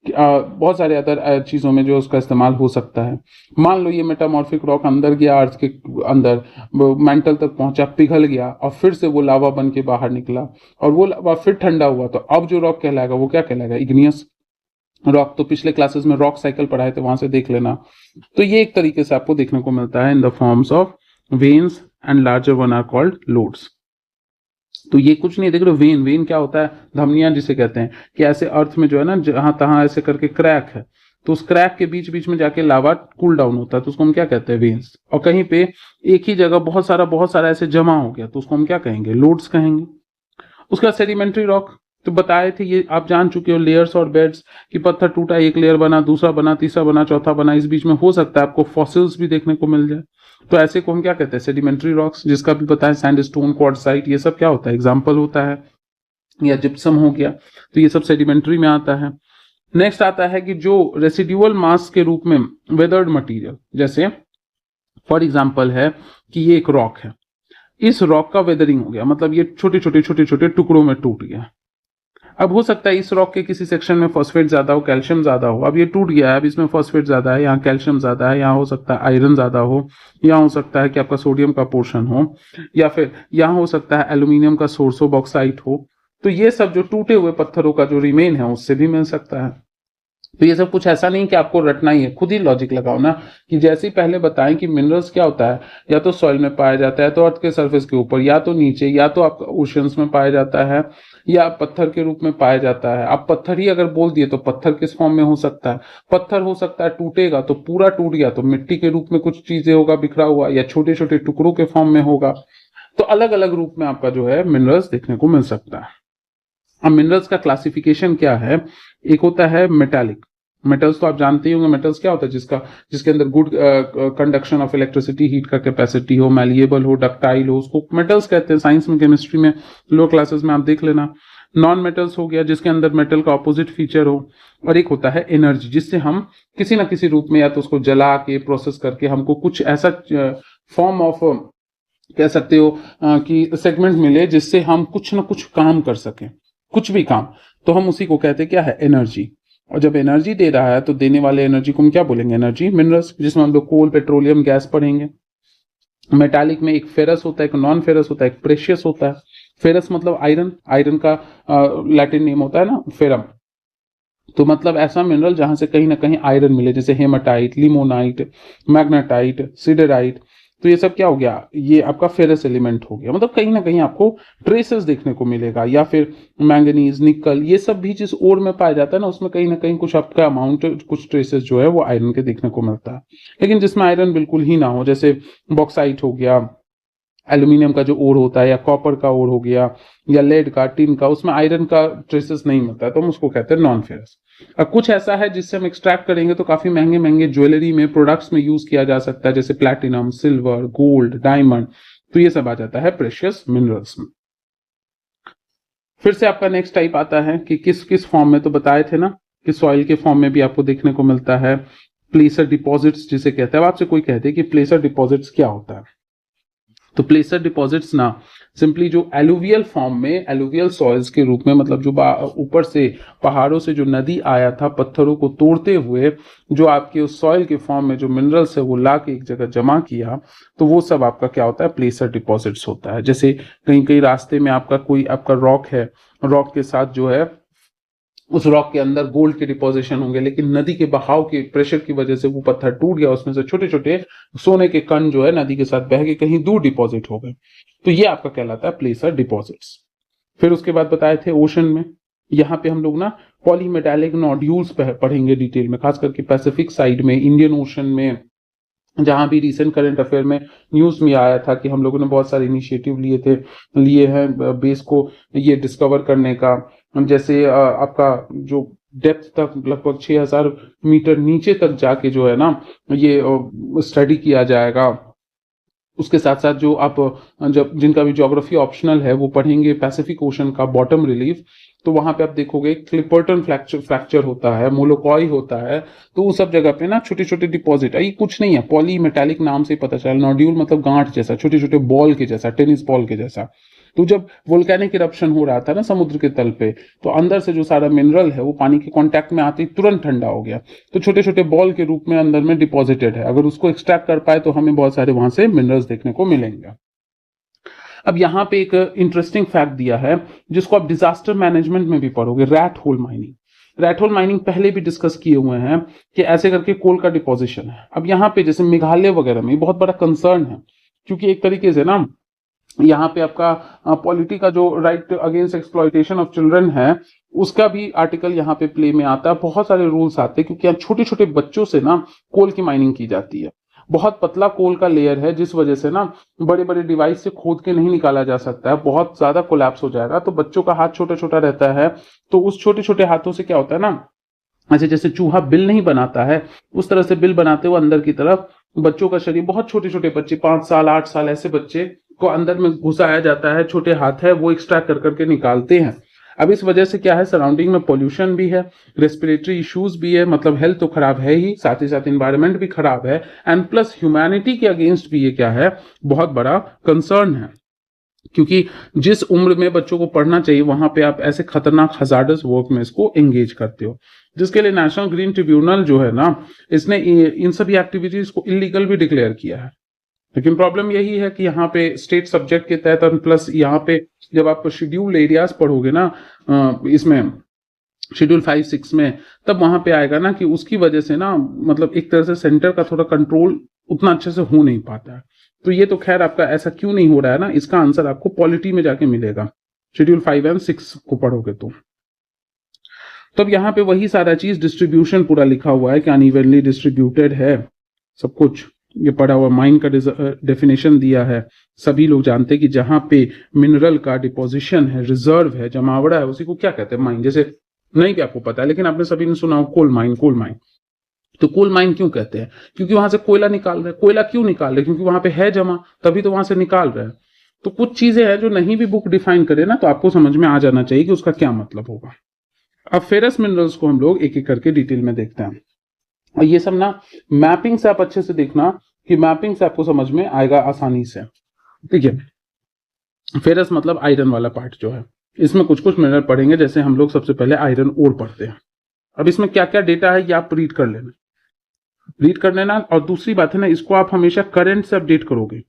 A: बहुत सारे अदर चीजों में जो उसका इस्तेमाल हो सकता है। मान लो ये मेटामॉर्फिक रॉक अंदर गया अर्थ के अंदर, मेंटल तक पहुंचा, पिघल गया और फिर से वो लावा बन के बाहर निकला और वो लावा फिर ठंडा हुआ, तो अब जो रॉक कहलाएगा वो क्या कहलाएगा, इग्नियस रॉक। तो पिछले क्लासेस में रॉक साइकिल पढ़ाए थे, वहां से देख लेना। तो ये एक तरीके से आपको देखने को मिलता है in the forms of veins and larger one are called lodes. तो ये कुछ नहीं, देख रहे हो, वेन क्या होता है, धमनियां जिसे कहते हैं, कि ऐसे अर्थ में जो है ना जहां तहां ऐसे करके क्रैक है, तो उस क्रैक के बीच बीच में जाके लावा कूल डाउन होता है, तो उसको हम क्या कहते हैं, वेन्स। और कहीं पे एक ही जगह बहुत सारा ऐसे जमा हो गया तो उसको हम क्या कहेंगे, लोड्स कहेंगे। उसका सेडिमेंट्री रॉक तो बताए थे, ये आप जान चुके हो, लेयर्स और बेड्स, कि पत्थर टूटा, एक लेयर बना, दूसरा बना, तीसरा बना, चौथा बना, इस बीच में हो सकता है आपको फॉसिल्स भी देखने को मिल जाए। तो ऐसे को हम क्या कहते हैं, सेडिमेंट्री रॉक्स, जिसका भी पता है सैंडस्टोन, क्वार्टजाइट, ये सब क्या होता है, एग्जाम्पल होता है, या जिप्सम हो गया, तो ये सब सेडिमेंट्री में आता है। नेक्स्ट आता है कि जो रेसिड्यूअल मास के रूप में वेदर्ड मटीरियल, जैसे फॉर एग्जाम्पल है कि ये एक रॉक है, इस रॉक का वेदरिंग हो गया, मतलब ये छोटे छोटे टुकड़ों में टूट गया। अब हो सकता है इस रॉक के किसी सेक्शन में फॉस्फेट ज्यादा हो, कैल्शियम ज्यादा हो, अब ये टूट गया है, अब इसमें फॉस्फेट ज्यादा है, यहाँ कैल्शियम ज्यादा है, यहाँ हो सकता है आयरन ज्यादा हो, यहाँ हो सकता है कि आपका सोडियम का पोर्शन हो, या फिर यहाँ हो सकता है एल्यूमिनियम का सोर्स हो, बॉक्साइट हो। तो ये सब जो टूटे हुए पत्थरों का जो रिमेन है उससे भी मिल सकता है। तो ये सब कुछ ऐसा नहीं कि आपको रटना ही है, खुद ही लॉजिक लगाओ ना, कि जैसे ही पहले बताएं कि मिनरल्स क्या होता है, या तो सॉइल में पाया जाता है, तो अर्थ के सरफेस के ऊपर, या तो नीचे, या तो आपका ओशियंस में पाया जाता है, या पत्थर के रूप में पाया जाता है। आप पत्थर ही अगर बोल दिए तो पत्थर किस फॉर्म में हो सकता है, पत्थर हो सकता है टूटेगा तो पूरा टूट गया तो मिट्टी के रूप में कुछ चीजें होगा बिखरा हुआ, या छोटे छोटे टुकड़ों के फॉर्म में होगा। तो अलग अलग रूप में आपका जो है मिनरल्स देखने को मिल सकता है। अब मिनरल्स का क्लासिफिकेशन क्या है, एक होता है मेटालिक। मेटल्स तो आप जानते ही होंगे, मेटल्स क्या होता है, जिसके अंदर good conduction of electricity, heat का कैपेसिटी हो, मैलिएबल हो, डक्टाइल हो, उसको मेटल्स कहते हैं। साइंस में, केमिस्ट्री में, लोअर क्लासेस में आप देख लेना। नॉन मेटल्स हो गया जिसके अंदर मेटल का ऑपोजिट फीचर हो। और एक होता है एनर्जी, जिससे हम किसी ना किसी रूप में या तो उसको जला के प्रोसेस करके हमको कुछ ऐसा फॉर्म ऑफ कह सकते हो कि सेगमेंट मिले जिससे हम कुछ ना कुछ काम कर सकें, कुछ भी काम, तो हम उसी को कहते हैं क्या है, एनर्जी। और जब एनर्जी दे रहा है तो देने वाले एनर्जी को हम क्या बोलेंगे, एनर्जी। मिनरल्स, जिसमें हम लोग कोल, पेट्रोलियम, गैस पढ़ेंगे। मेटालिक में एक फेरस होता है, एक नॉन फेरस होता है, एक प्रेशियस होता है। फेरस मतलब आयरन, आयरन का लैटिन नेम होता है ना फेरम। तो मतलब ऐसा मिनरल जहां से कहीं ना कहीं आयरन मिले, जैसे हेमाटाइट, लिमोनाइट, मैग्नेटाइट, सिडराइट। तो ये सब क्या हो गया, ये आपका फेरस एलिमेंट हो गया, मतलब कहीं ना कहीं आपको ट्रेसेस देखने को मिलेगा। या फिर मैंगनीज, निकल, ये सब भी जिस ओर में पाया जाता है ना, उसमें कहीं ना कहीं कुछ आपका अमाउंट, कुछ ट्रेसेस जो है वो आयरन के देखने को मिलता है। लेकिन जिसमें आयरन बिल्कुल ही ना हो, जैसे बॉक्साइट हो गया, एल्यूमिनियम का जो ओर होता है, या कॉपर का ओर हो गया, या लेड का, टिन का, उसमें आयरन का ट्रेसेस नहीं मिलता है, तो हम उसको कहते हैं नॉन फेरस। अब कुछ ऐसा है जिससे हम एक्सट्रैक्ट करेंगे तो काफी महंगे महंगे ज्वेलरी में, प्रोडक्ट्स में यूज किया जा सकता है, जैसे प्लैटिनम, सिल्वर, गोल्ड, डायमंड। तो ये सब आ जाता है प्रेशियस मिनरल्स में। फिर से आपका नेक्स्ट टाइप आता है कि किस किस फॉर्म में, तो बताए थे ना कि सॉइल के फॉर्म में भी आपको देखने को मिलता है। प्लेसर डिपॉजिट्स जिसे कहते हैं। अब आपसे कोई कहते हैं कि प्लेसर डिपॉजिट्स क्या होता है, तो प्लेसर डिपॉजिट्स ना सिंपली जो एलुवियल फॉर्म में, एलुवियल सॉइल्स के रूप में, मतलब जो ऊपर से पहाड़ों से जो नदी आया था पत्थरों को तोड़ते हुए, जो आपके उस सॉइल के फॉर्म में जो मिनरल्स है वो ला के एक जगह जमा किया, तो वो सब आपका क्या होता है, प्लेसर डिपॉजिट्स होता है। जैसे कहीं कहीं रास्ते में आपका कोई आपका रॉक है, रॉक के साथ जो है उस रॉक के अंदर गोल्ड के डिपोजिशन होंगे, लेकिन नदी के बहाव के प्रेशर की वजह से वो पत्थर टूट गया, उसमें से छोटे छोटे सोने के कण जो है नदी के साथ बह के कहीं दूर डिपॉजिट हो गए। तो ये आपका कहलाता है प्लेसर डिपॉजिट्स। फिर उसके बाद बताए थे ओशन में, यहाँ पे हम लोग ना पॉलीमेटालिक नोड्यूल्स पढ़ेंगे डिटेल में, खास करके पैसिफिक साइड में, इंडियन ओशन में, जहां भी रिसेंट करंट अफेयर में न्यूज में आया था कि हम लोगों ने बहुत सारे इनिशिएटिव लिए हैं बेस को ये डिस्कवर करने का। जैसे आपका जो डेप्थ तक लगभग 6000 मीटर नीचे तक जाके जो है ना ये स्टडी किया जाएगा। उसके साथ साथ जो आप जब जिनका भी ज्योग्राफी ऑप्शनल है वो पढ़ेंगे पैसिफिक ओशन का बॉटम रिलीफ, तो वहां पे आप देखोगे क्लिपर्टन फ्रैक्चर होता है, मोलोकॉय होता है, तो उस सब जगह पे ना छोटे छोटे डिपॉजिट, ये कुछ नहीं है, पॉली मेटालिक नाम से पता चला, नोड्यूल मतलब गांठ जैसा, छोटे छोटे बॉल के जैसा, टेनिस बॉल के जैसा। तो जब वोल्केनिक इरप्शन हो रहा था ना समुद्र के तल पे, तो अंदर से जो सारा मिनरल है वो पानी के कांटेक्ट में आते ही तुरंत ठंडा हो गया, तो छोटे छोटे बॉल के रूप में अंदर में डिपॉजिटेड है। अगर उसको एक्सट्रैक्ट कर पाए तो हमें बहुत सारे वहां से मिनरल्स देखने को मिलेंगे। अब यहाँ पे एक इंटरेस्टिंग फैक्ट दिया है जिसको आप डिजास्टर मैनेजमेंट में भी पढ़ोगे, rat hole mining. Rat hole mining पहले भी डिस्कस किए हुए हैं कि ऐसे करके कोल का डिपोजिशन है। अब यहाँ पे जैसे मेघालय वगैरह में बहुत बड़ा कंसर्न है, क्योंकि एक तरीके से ना यहाँ पे आपका पॉलिटी का जो right against exploitation of children है उसका भी आर्टिकल यहाँ पे प्ले में आता है। बहुत सारे रूल्स आते हैं क्योंकि यहाँ छोटे छोटे बच्चों से ना कोल की माइनिंग की जाती है। बहुत पतला कोल का लेयर है जिस वजह से ना बड़े बड़े डिवाइस से खोद के नहीं निकाला जा सकता है, बहुत ज्यादा कोलैप्स हो जाएगा। तो बच्चों का हाथ छोटा छोटा रहता है, तो उस छोटे छोटे हाथों से क्या होता है ना, अच्छा जैसे चूहा बिल नहीं बनाता है उस तरह से बिल बनाते हुए अंदर की तरफ बच्चों का शरीर, बहुत छोटे छोटे बच्चे 5 साल 8 साल ऐसे बच्चे को अंदर में घुसाया जाता है, छोटे हाथ है वो एक्सट्रैक्ट कर करके निकालते हैं। अब इस वजह से क्या है, सराउंडिंग में पोल्यूशन भी है, रेस्पिरेटरी इश्यूज भी है, मतलब हेल्थ तो खराब है ही, साथ ही साथ इन्वायरमेंट भी खराब है, एंड प्लस ह्यूमैनिटी के अगेंस्ट भी ये क्या है, बहुत बड़ा कंसर्न है। क्योंकि जिस उम्र में बच्चों को पढ़ना चाहिए वहां पे आप ऐसे खतरनाक हजार्डस वर्क में इसको एंगेज करते हो, जिसके लिए नेशनल ग्रीन ट्रिब्यूनल जो है ना, इसने इन सभी एक्टिविटीज को इलीगल भी डिक्लेयर किया है। लेकिन प्रॉब्लम यही है कि यहाँ पे स्टेट सब्जेक्ट के तहत और प्लस यहाँ पे जब आप शेड्यूल एरियाज पढ़ोगे ना इसमें शेड्यूल 5-6 में, तब वहां पे आएगा ना कि उसकी वजह से ना मतलब एक तरह से सेंटर का थोड़ा कंट्रोल उतना अच्छे से हो नहीं पाता है। तो ये तो खैर आपका ऐसा क्यों नहीं हो रहा है ना, इसका आंसर आपको पॉलिटी में जाके मिलेगा, शेड्यूल 5 और 6 को पढ़ोगे तो। अब यहाँ पे वही सारा चीज डिस्ट्रीब्यूशन पूरा लिखा हुआ है कि अनइवनली डिस्ट्रीब्यूटेड है सब कुछ, ये पढ़ा हुआ। माइन का डेफिनेशन दिया है, सभी लोग जानते हैं कि जहां पे मिनरल का डिपोजिशन है, रिजर्व है, जमावड़ा है, उसी को क्या कहते हैं, माइन। जैसे नहीं भी आपको पता है लेकिन आपने सभी ने सुना हो कोल माइन, कोल माइन। तो कोल माइन क्यों कहते हैं, क्योंकि वहां से कोयला निकाल रहे हैं। कोयला क्यों निकाल रहे, क्योंकि वहां पे है जमा, तभी तो वहां से निकाल रहे हैं। तो कुछ चीजें हैं जो नहीं भी बुक डिफाइन करे ना तो आपको समझ में आ जाना चाहिए कि उसका क्या मतलब होगा। अब फेरस मिनरल्स को हम लोग एक एक करके डिटेल में देखते हैं, और ये सब ना मैपिंग से आप अच्छे से देखना कि मैपिंग से आपको समझ में आएगा आसानी से। ठीक है, फेरस मतलब आयरन वाला पार्ट जो है, इसमें कुछ कुछ मिनरल पढ़ेंगे। जैसे हम लोग सबसे पहले आयरन ओर पढ़ते हैं। अब इसमें क्या क्या डेटा है ये आप रीड कर लेना, और दूसरी बात है ना, इसको आप हमेशा करंट से अपडेट करोगे।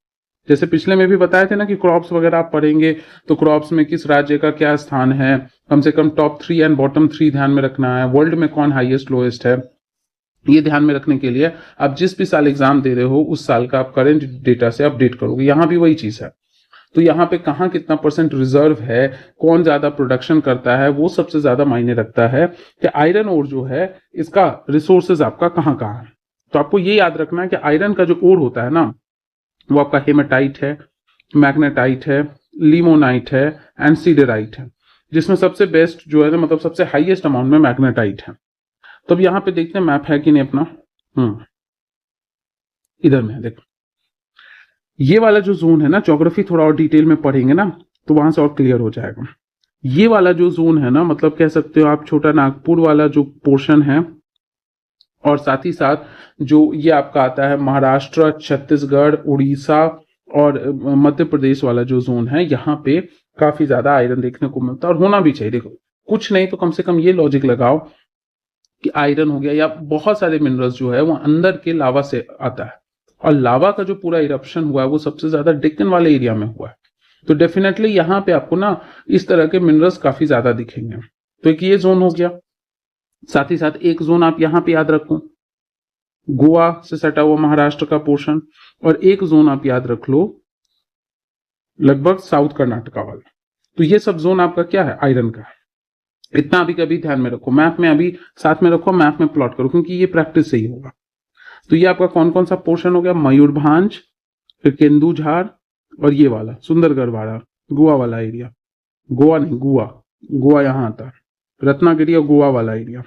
A: जैसे पिछले में भी बताए थे ना कि क्रॉप्स वगैरह आप पढ़ेंगे तो क्रॉप्स में किस राज्य का क्या स्थान है, कम से कम टॉप 3 एंड बॉटम 3 ध्यान में रखना है, वर्ल्ड में कौन हाईएस्ट लोएस्ट है, ये ध्यान में रखने के लिए आप जिस भी साल एग्जाम दे रहे हो उस साल का आप करंट डेटा से अपडेट करोगे। यहाँ भी वही चीज है। तो यहाँ पे कहाँ कितना % रिजर्व है, कौन ज्यादा प्रोडक्शन करता है, वो सबसे ज्यादा मायने रखता है कि आयरन ओर जो है इसका रिसोर्सेज आपका कहाँ कहाँ है। तो आपको ये याद रखना है कि आयरन का जो ओर होता है ना, वो आपका हेमेटाइट है, मैग्नेटाइट है, लिमोनाइट है एंड सीडेराइट है, जिसमें सबसे बेस्ट जो है ना, मतलब सबसे हाईएस्ट अमाउंट में मैग्नेटाइट है। तो अब यहाँ पे देखते हैं मैप है कि नहीं अपना, इधर में देखो ये वाला जो जोन है ना, ज्योग्राफी थोड़ा और डिटेल में पढ़ेंगे ना तो वहां से और क्लियर हो जाएगा। ये वाला जो जोन है ना, मतलब कह सकते हो आप छोटा नागपुर वाला जो पोर्शन है, और साथ ही साथ जो ये आपका आता है महाराष्ट्र, छत्तीसगढ़, उड़ीसा और मध्य प्रदेश वाला जो जोन है, यहाँ पे काफी ज्यादा आयरन देखने को मिलता है और होना भी चाहिए। देखो कुछ नहीं तो कम से कम ये लॉजिक लगाओ कि आयरन हो गया या बहुत सारे मिनरल्स जो है वो अंदर के लावा से आता है, और लावा का जो पूरा इरप्शन हुआ है वो सबसे ज्यादा डेक्कन वाले एरिया में हुआ है। तो डेफिनेटली यहाँ पे आपको ना इस तरह के मिनरल्स काफी ज्यादा दिखेंगे। तो एक ये जोन हो गया, साथ ही साथ एक जोन आप यहाँ पे याद रखो, गोवा से सटा हुआ महाराष्ट्र का पोर्शन, और एक जोन आप याद रख लो लगभग साउथ कर्नाटका वाला। तो ये सब जोन आपका क्या है, आयरन का। इतना अभी कभी ध्यान में रखो, मैप में अभी साथ में रखो, मैप में प्लॉट करो, क्योंकि ये प्रैक्टिस से ही होगा। तो ये आपका कौन कौन सा पोर्शन हो गया, मयूरभांज, फिर केंदुझार, और ये वाला सुंदरगढ़ वाला गोवा वाला एरिया, गोवा नहीं गोवा यहाँ आता है, रत्नागिरी और गोवा वाला एरिया।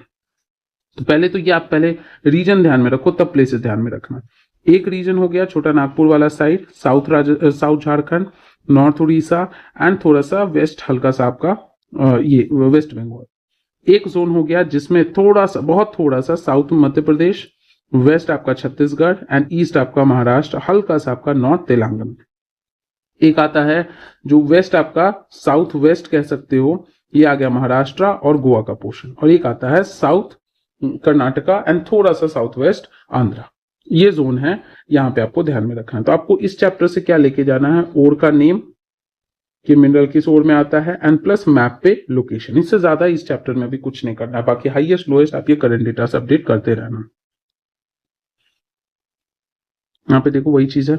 A: तो पहले तो ये आप पहले रीजन ध्यान में रखो, तब प्लेसेस ध्यान में रखना। एक रीजन हो गया छोटा नागपुर वाला side, south Jharkhand, north Orissa and थोड़ा सा वेस्ट हल्का सा आपका ये वेस्ट बंगाल। एक जोन हो गया जिसमें थोड़ा सा, बहुत थोड़ा सा साउथ मध्य प्रदेश, वेस्ट आपका छत्तीसगढ़ एंड ईस्ट आपका महाराष्ट्र, हल्का सा आपका नॉर्थ तेलंगाना। एक आता है जो वेस्ट आपका साउथ वेस्ट कह सकते हो, ये आ गया महाराष्ट्र और गोवा का पोर्शन, और एक आता है साउथ कर्नाटका एंड थोड़ा सा साउथ वेस्ट आंध्रा। ये जोन है, यहाँ पे आपको ध्यान में रखना है। तो आपको इस चैप्टर से क्या लेके जाना है, ओर का नेम कि मिनरल किस ओर में आता है एंड प्लस मैप पे लोकेशन। इससे ज्यादा इस चैप्टर में भी कुछ नहीं करना है, बाकी हाईएस्ट लोएस्ट आप ये करंट डेटा से अपडेट करते रहना। यहाँ पे देखो वही चीज है,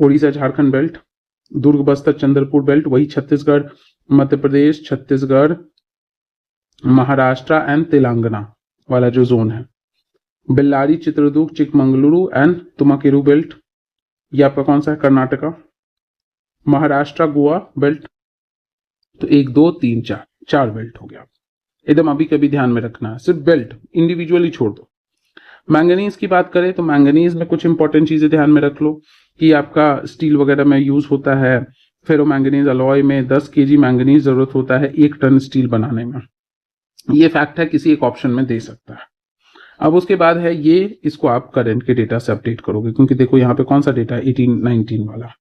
A: उड़ीसा झारखंड बेल्ट, दुर्ग बस्तर चंद्रपुर बेल्ट, वही छत्तीसगढ़ मध्य प्रदेश, छत्तीसगढ़ महाराष्ट्र एंड तेलंगाना वाला जो जोन है, बेल्लारी चित्रदुर्ग चिकमंगलुरु एंड तुमाकेरू बेल्ट, ये आपका कौन सा है, कर्नाटका, महाराष्ट्र गोवा बेल्ट। तो 1 2 3 4 4 बेल्ट हो गया, एकदम अभी कभी ध्यान में रखना है, सिर्फ बेल्ट इंडिविजुअली छोड़ दो। मैंगनीज की बात करें तो मैंगनीज में कुछ इंपॉर्टेंट चीजें ध्यान में रख लो कि आपका स्टील वगैरह में यूज होता है। फेरो मैंगनीज अलॉय में 10 kg मैंगनीज जरूरत होता है 1 टन स्टील बनाने में, ये फैक्ट है, किसी एक ऑप्शन में दे सकता है। अब उसके बाद है ये, इसको आप करंट के डेटा से अपडेट करोगे, क्योंकि देखो यहाँ पे कौन सा डेटा है, 18-19 वाला।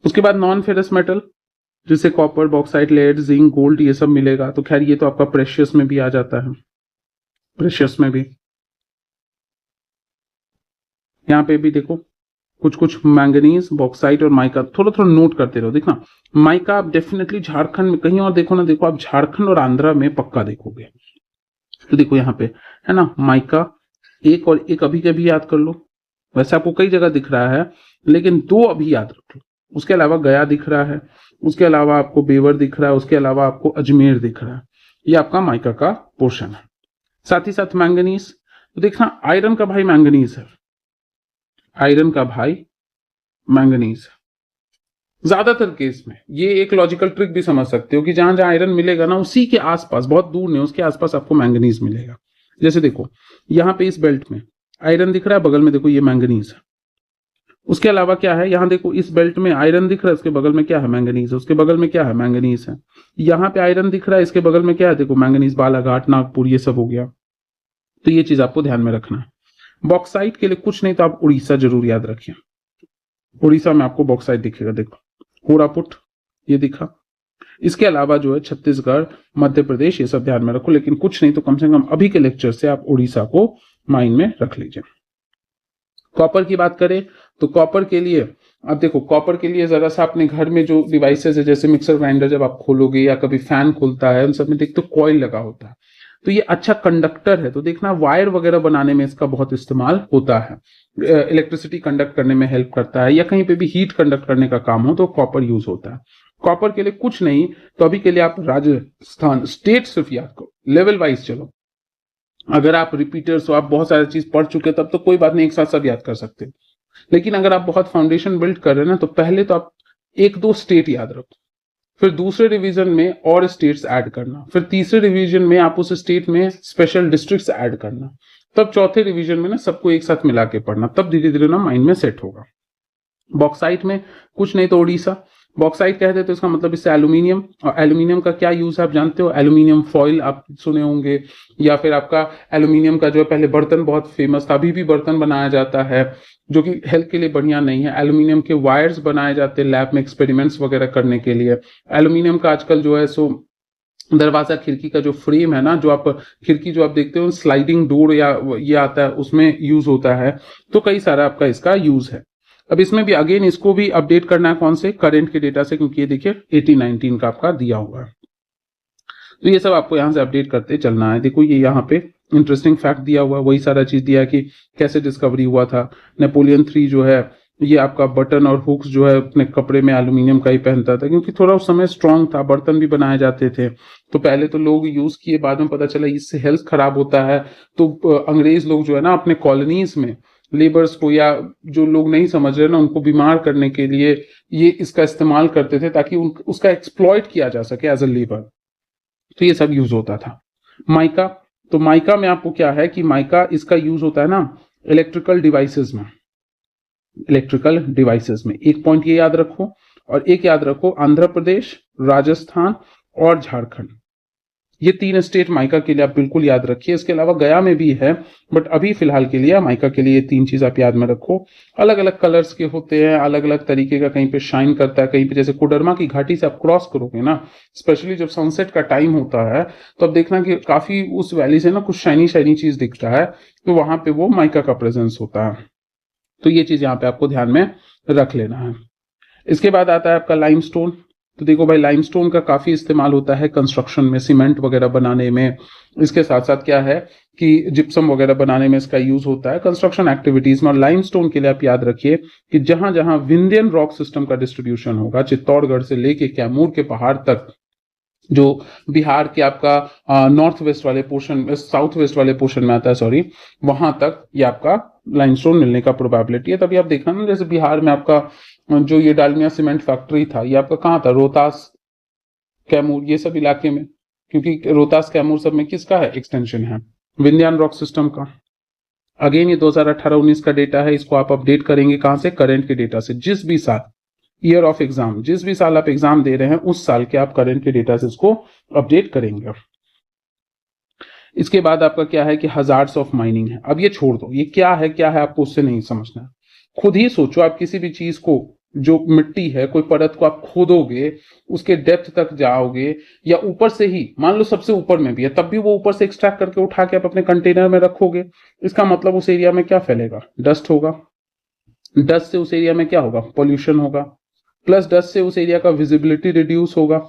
A: उसके बाद नॉन फेरस मेटल जिसे copper, bauxite, lead, zinc, gold ये सब मिलेगा। तो खैर ये तो आपका प्रेशियस में भी आ जाता है, प्रेशियस में भी यहाँ पे भी देखो कुछ कुछ मैंगनीज, बॉक्साइट और माइका, थोड़ा थोड़ा नोट करते रहो। देखना माइका आप डेफिनेटली झारखंड में कहीं और देखो ना, देखो आप झारखंड और आंध्रा में पक्का देखोगे। तो देखो यहाँ पे है ना माइका, एक और एक अभी के भी याद कर लो, वैसे आपको कई जगह दिख रहा है लेकिन 2 अभी याद रख लो। उसके अलावा गया दिख रहा है, उसके अलावा आपको बेवर दिख रहा है, उसके अलावा आपको अजमेर दिख रहा है, ये आपका माइका का पोर्शन है। साथ ही साथ मैंगनीज, तो देखना आयरन का भाई मैंगनीज है, आयरन का भाई मैंगनीज। ज्यादातर केस में ये एक लॉजिकल ट्रिक भी समझ सकते हो कि जहां जहां आयरन मिलेगा ना उसी के आसपास, बहुत दूर नहीं उसके आसपास आपको मैंगनीज मिलेगा। जैसे देखो यहाँ पे इस बेल्ट में आयरन दिख रहा है, बगल में देखो ये मैंगनीज है। उसके अलावा क्या है, यहाँ देखो इस बेल्ट में आयरन दिख रहा है, उसके बगल में क्या है, मैंगनीज है, उसके बगल में क्या है, मैंगनीज है। यहाँ पे आयरन दिख रहा है, इसके बगल में क्या है, देखो मैंगनीज, बालाघाट, नागपुर, ये सब हो गया। तो ये चीज आपको ध्यान में रखना है। बॉक्साइट के लिए कुछ नहीं तो आप उड़ीसा जरूर याद रखिए, उड़ीसा में आपको बॉक्साइट दिखेगा, देखो कोरापुट ये दिखा। इसके अलावा जो है छत्तीसगढ़, मध्य प्रदेश, ये सब ध्यान में रखो, लेकिन कुछ नहीं तो कम से कम अभी के लेक्चर से आप उड़ीसा को माइंड में रख लीजिए। कॉपर की बात करें तो कॉपर के लिए अब देखो, कॉपर के लिए जरा सा अपने घर में जो डिवाइसेस है, जैसे मिक्सर ग्राइंडर जब आप खोलोगे या कभी फैन खुलता है, उन सब में देखते हो कॉइल लगा होता है, तो ये अच्छा कंडक्टर है। तो देखना वायर वगैरह बनाने में इसका बहुत इस्तेमाल होता है, इलेक्ट्रिसिटी कंडक्ट करने में हेल्प करता है, या कहीं पे भी हीट कंडक्ट करने का काम हो तो कॉपर यूज होता है। कॉपर के लिए कुछ नहीं तो अभी के लिए आप राजस्थान स्टेट सिर्फ याद करो, लेवल वाइज चलो। अगर आप रिपीटर्स हो, आप बहुत सारी चीज पढ़ चुके तब तो कोई बात नहीं, एक साथ सब याद कर सकते हो। लेकिन अगर आप बहुत फाउंडेशन बिल्ड कर रहे हैं ना, तो पहले तो आप 1-2 स्टेट याद रखो, फिर दूसरे रिवीजन में और स्टेट्स ऐड करना, फिर तीसरे रिवीजन में आप उस स्टेट में स्पेशल डिस्ट्रिक्ट्स ऐड करना, तब चौथे रिवीजन में ना सबको एक साथ मिला के पढ़ना, तब धीरे धीरे ना माइंड में सेट होगा। बॉक्साइट में कुछ नहीं तो उड़ीसा, बॉक्साइट कहते हैं तो इसका मतलब इससे एल्यूमिनियम, और एल्यूमिनियम का क्या यूज है आप जानते हो, एल्यूमिनियम फॉइल आप सुने होंगे, या फिर आपका एल्यूमिनियम का जो है पहले बर्तन बहुत फेमस था, अभी भी बर्तन बनाया जाता है जो कि हेल्थ के लिए बढ़िया नहीं है। एल्यूमिनियम के वायर्स बनाए जाते हैं लैब में एक्सपेरिमेंट्स वगैरह करने के लिए। एल्यूमिनियम का आजकल जो है सो दरवाजा खिड़की का जो फ्रेम है ना, जो आप खिड़की जो आप देखते हो स्लाइडिंग डोर या ये आता है, उसमें यूज होता है। तो कई सारा आपका इसका यूज है। अब इसमें भी अगेन इसको भी अपडेट करना है, कौन से, करंट के डेटा से, क्योंकि ये देखिए 18-19 का आपका दिया हुआ है। तो ये सब आपको यहाँ से अपडेट करते चलना है। देखो ये यहाँ पे इंटरेस्टिंग फैक्ट दिया हुआ है, वही सारा चीज दिया है कि कैसे डिस्कवरी हुआ था। नेपोलियन 3 जो है ये आपका बटन और हुक्स जो है अपने कपड़े में एल्यूमिनियम का ही पहनता था, क्योंकि थोड़ा उस समय स्ट्रांग था, बर्तन भी बनाए जाते थे। तो पहले तो लोग यूज किए, बाद में पता चला इससे हेल्थ खराब होता है। तो अंग्रेज लोग जो है ना अपने कॉलोनीज में लेबर्स को, या जो लोग नहीं समझ रहे ना उनको बीमार करने के लिए ये इसका इस्तेमाल करते थे, ताकि उसका एक्सप्लॉइट किया जा सके एज अ लेबर। तो ये सब यूज होता था। माइका, तो माइका में आपको क्या है कि माइका इसका यूज होता है ना इलेक्ट्रिकल डिवाइसेस में, इलेक्ट्रिकल डिवाइसेस में, एक पॉइंट ये याद रखो। और एक याद रखो, आंध्र प्रदेश, राजस्थान और झारखंड, ये 3 स्टेट माइका के लिए आप बिल्कुल याद रखिए। इसके अलावा गया में भी है, बट अभी फिलहाल के लिए माइका के लिए ये 3 चीज आप याद में रखो। अलग अलग कलर्स के होते हैं, अलग अलग तरीके का, कहीं पे शाइन करता है, कहीं पे जैसे कोडरमा की घाटी से आप क्रॉस करोगे ना, स्पेशली जब सनसेट का टाइम होता है, तो अब देखना कि काफी उस वैली से ना कुछ शाइनी शाइनी चीज दिखता है, तो वहां पे वो माइका का प्रेजेंस होता है। तो ये चीज यहाँ पे आपको ध्यान में रख लेना है। इसके बाद आता है आपका लाइमस्टोन। तो देखो भाई, लाइमस्टोन का काफी इस्तेमाल होता है कंस्ट्रक्शन में, सीमेंट वगैरह बनाने में। इसके साथ साथ क्या है कि जिप्सम वगैरह बनाने में इसका यूज होता है कंस्ट्रक्शन एक्टिविटीज में। और लाइमस्टोन के लिए आप याद रखिए कि जहां जहां विंध्यन रॉक सिस्टम का डिस्ट्रीब्यूशन होगा, चित्तौड़गढ़ से लेके कैमूर के पहाड़ तक, जो बिहार के आपका नॉर्थ वेस्ट वाले पोर्शन, साउथ वेस्ट वाले पोर्शन में आता है, सॉरी, वहां तक ये आपका लाइमस्टोन मिलने का प्रोबेबिलिटी है। तभी आप देखना ना, जैसे बिहार में आपका जो ये डालमिया सीमेंट फैक्ट्री था, ये आपका कहाँ था, रोहतास, कैमूर, ये सब इलाके में, क्योंकि रोहतास कैमूर सब में किसका है, एक्सटेंशन है विंध्यान रॉक सिस्टम का। अगेन ये 2018-19 का डेटा है, इसको आप अपडेट करेंगे कहां से, करंट के डेटा से। जिस भी साल, ईयर ऑफ एग्जाम, जिस भी साल आप एग्जाम दे रहे हैं उस साल के आप करंट के डेटा से इसको अपडेट करेंगे। इसके बाद आपका क्या है कि हजार्ड्स ऑफ माइनिंग है। अब ये छोड़ दो, ये क्या है आपको उससे नहीं समझना है। खुद ही सोचो, आप किसी भी चीज को, जो मिट्टी है, कोई परत को आप खोदोगे, उसके डेप्थ तक जाओगे, या ऊपर से ही, मान लो सबसे ऊपर में भी है, तब भी वो ऊपर से एक्सट्रैक्ट करके उठा के आप अपने कंटेनर में रखोगे, इसका मतलब उस एरिया में क्या फैलेगा, डस्ट होगा। डस्ट से उस एरिया में क्या होगा, पोल्यूशन होगा। प्लस डस्ट से उस एरिया का विजिबिलिटी रिड्यूस होगा।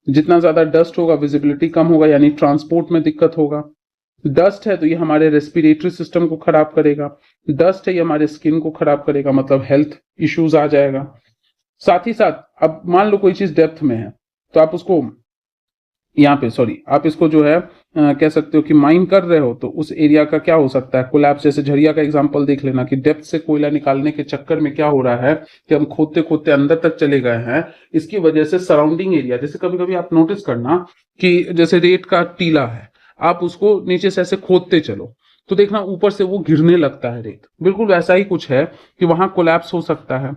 A: जितना ज्यादा डस्ट होगा विजिबिलिटी कम होगा, यानी ट्रांसपोर्ट में दिक्कत होगा। डस्ट है तो ये हमारे रेस्पिरेटरी सिस्टम को खराब करेगा। डस्ट है ये हमारे स्किन को खराब करेगा, मतलब हेल्थ इश्यूज आ जाएगा। साथ ही साथ अब मान लो कोई चीज डेप्थ में है, तो आप उसको यहाँ पे, सॉरी, आप इसको जो है कह सकते हो कि माइन कर रहे हो, तो उस एरिया का क्या हो सकता है, कोलैप्स। जैसे झरिया का एग्जांपल देख लेना कि डेप्थ से कोयला निकालने के चक्कर में क्या हो रहा है कि हम खोदते खोदते अंदर तक चले गए हैं। इसकी वजह से सराउंडिंग एरिया, जैसे कभी कभी आप नोटिस करना कि जैसे रेत का टीला है, आप उसको नीचे से ऐसे खोदते चलो तो देखना ऊपर से वो गिरने लगता है रेत, बिल्कुल वैसा ही कुछ है कि वहां कोलैप्स हो सकता है।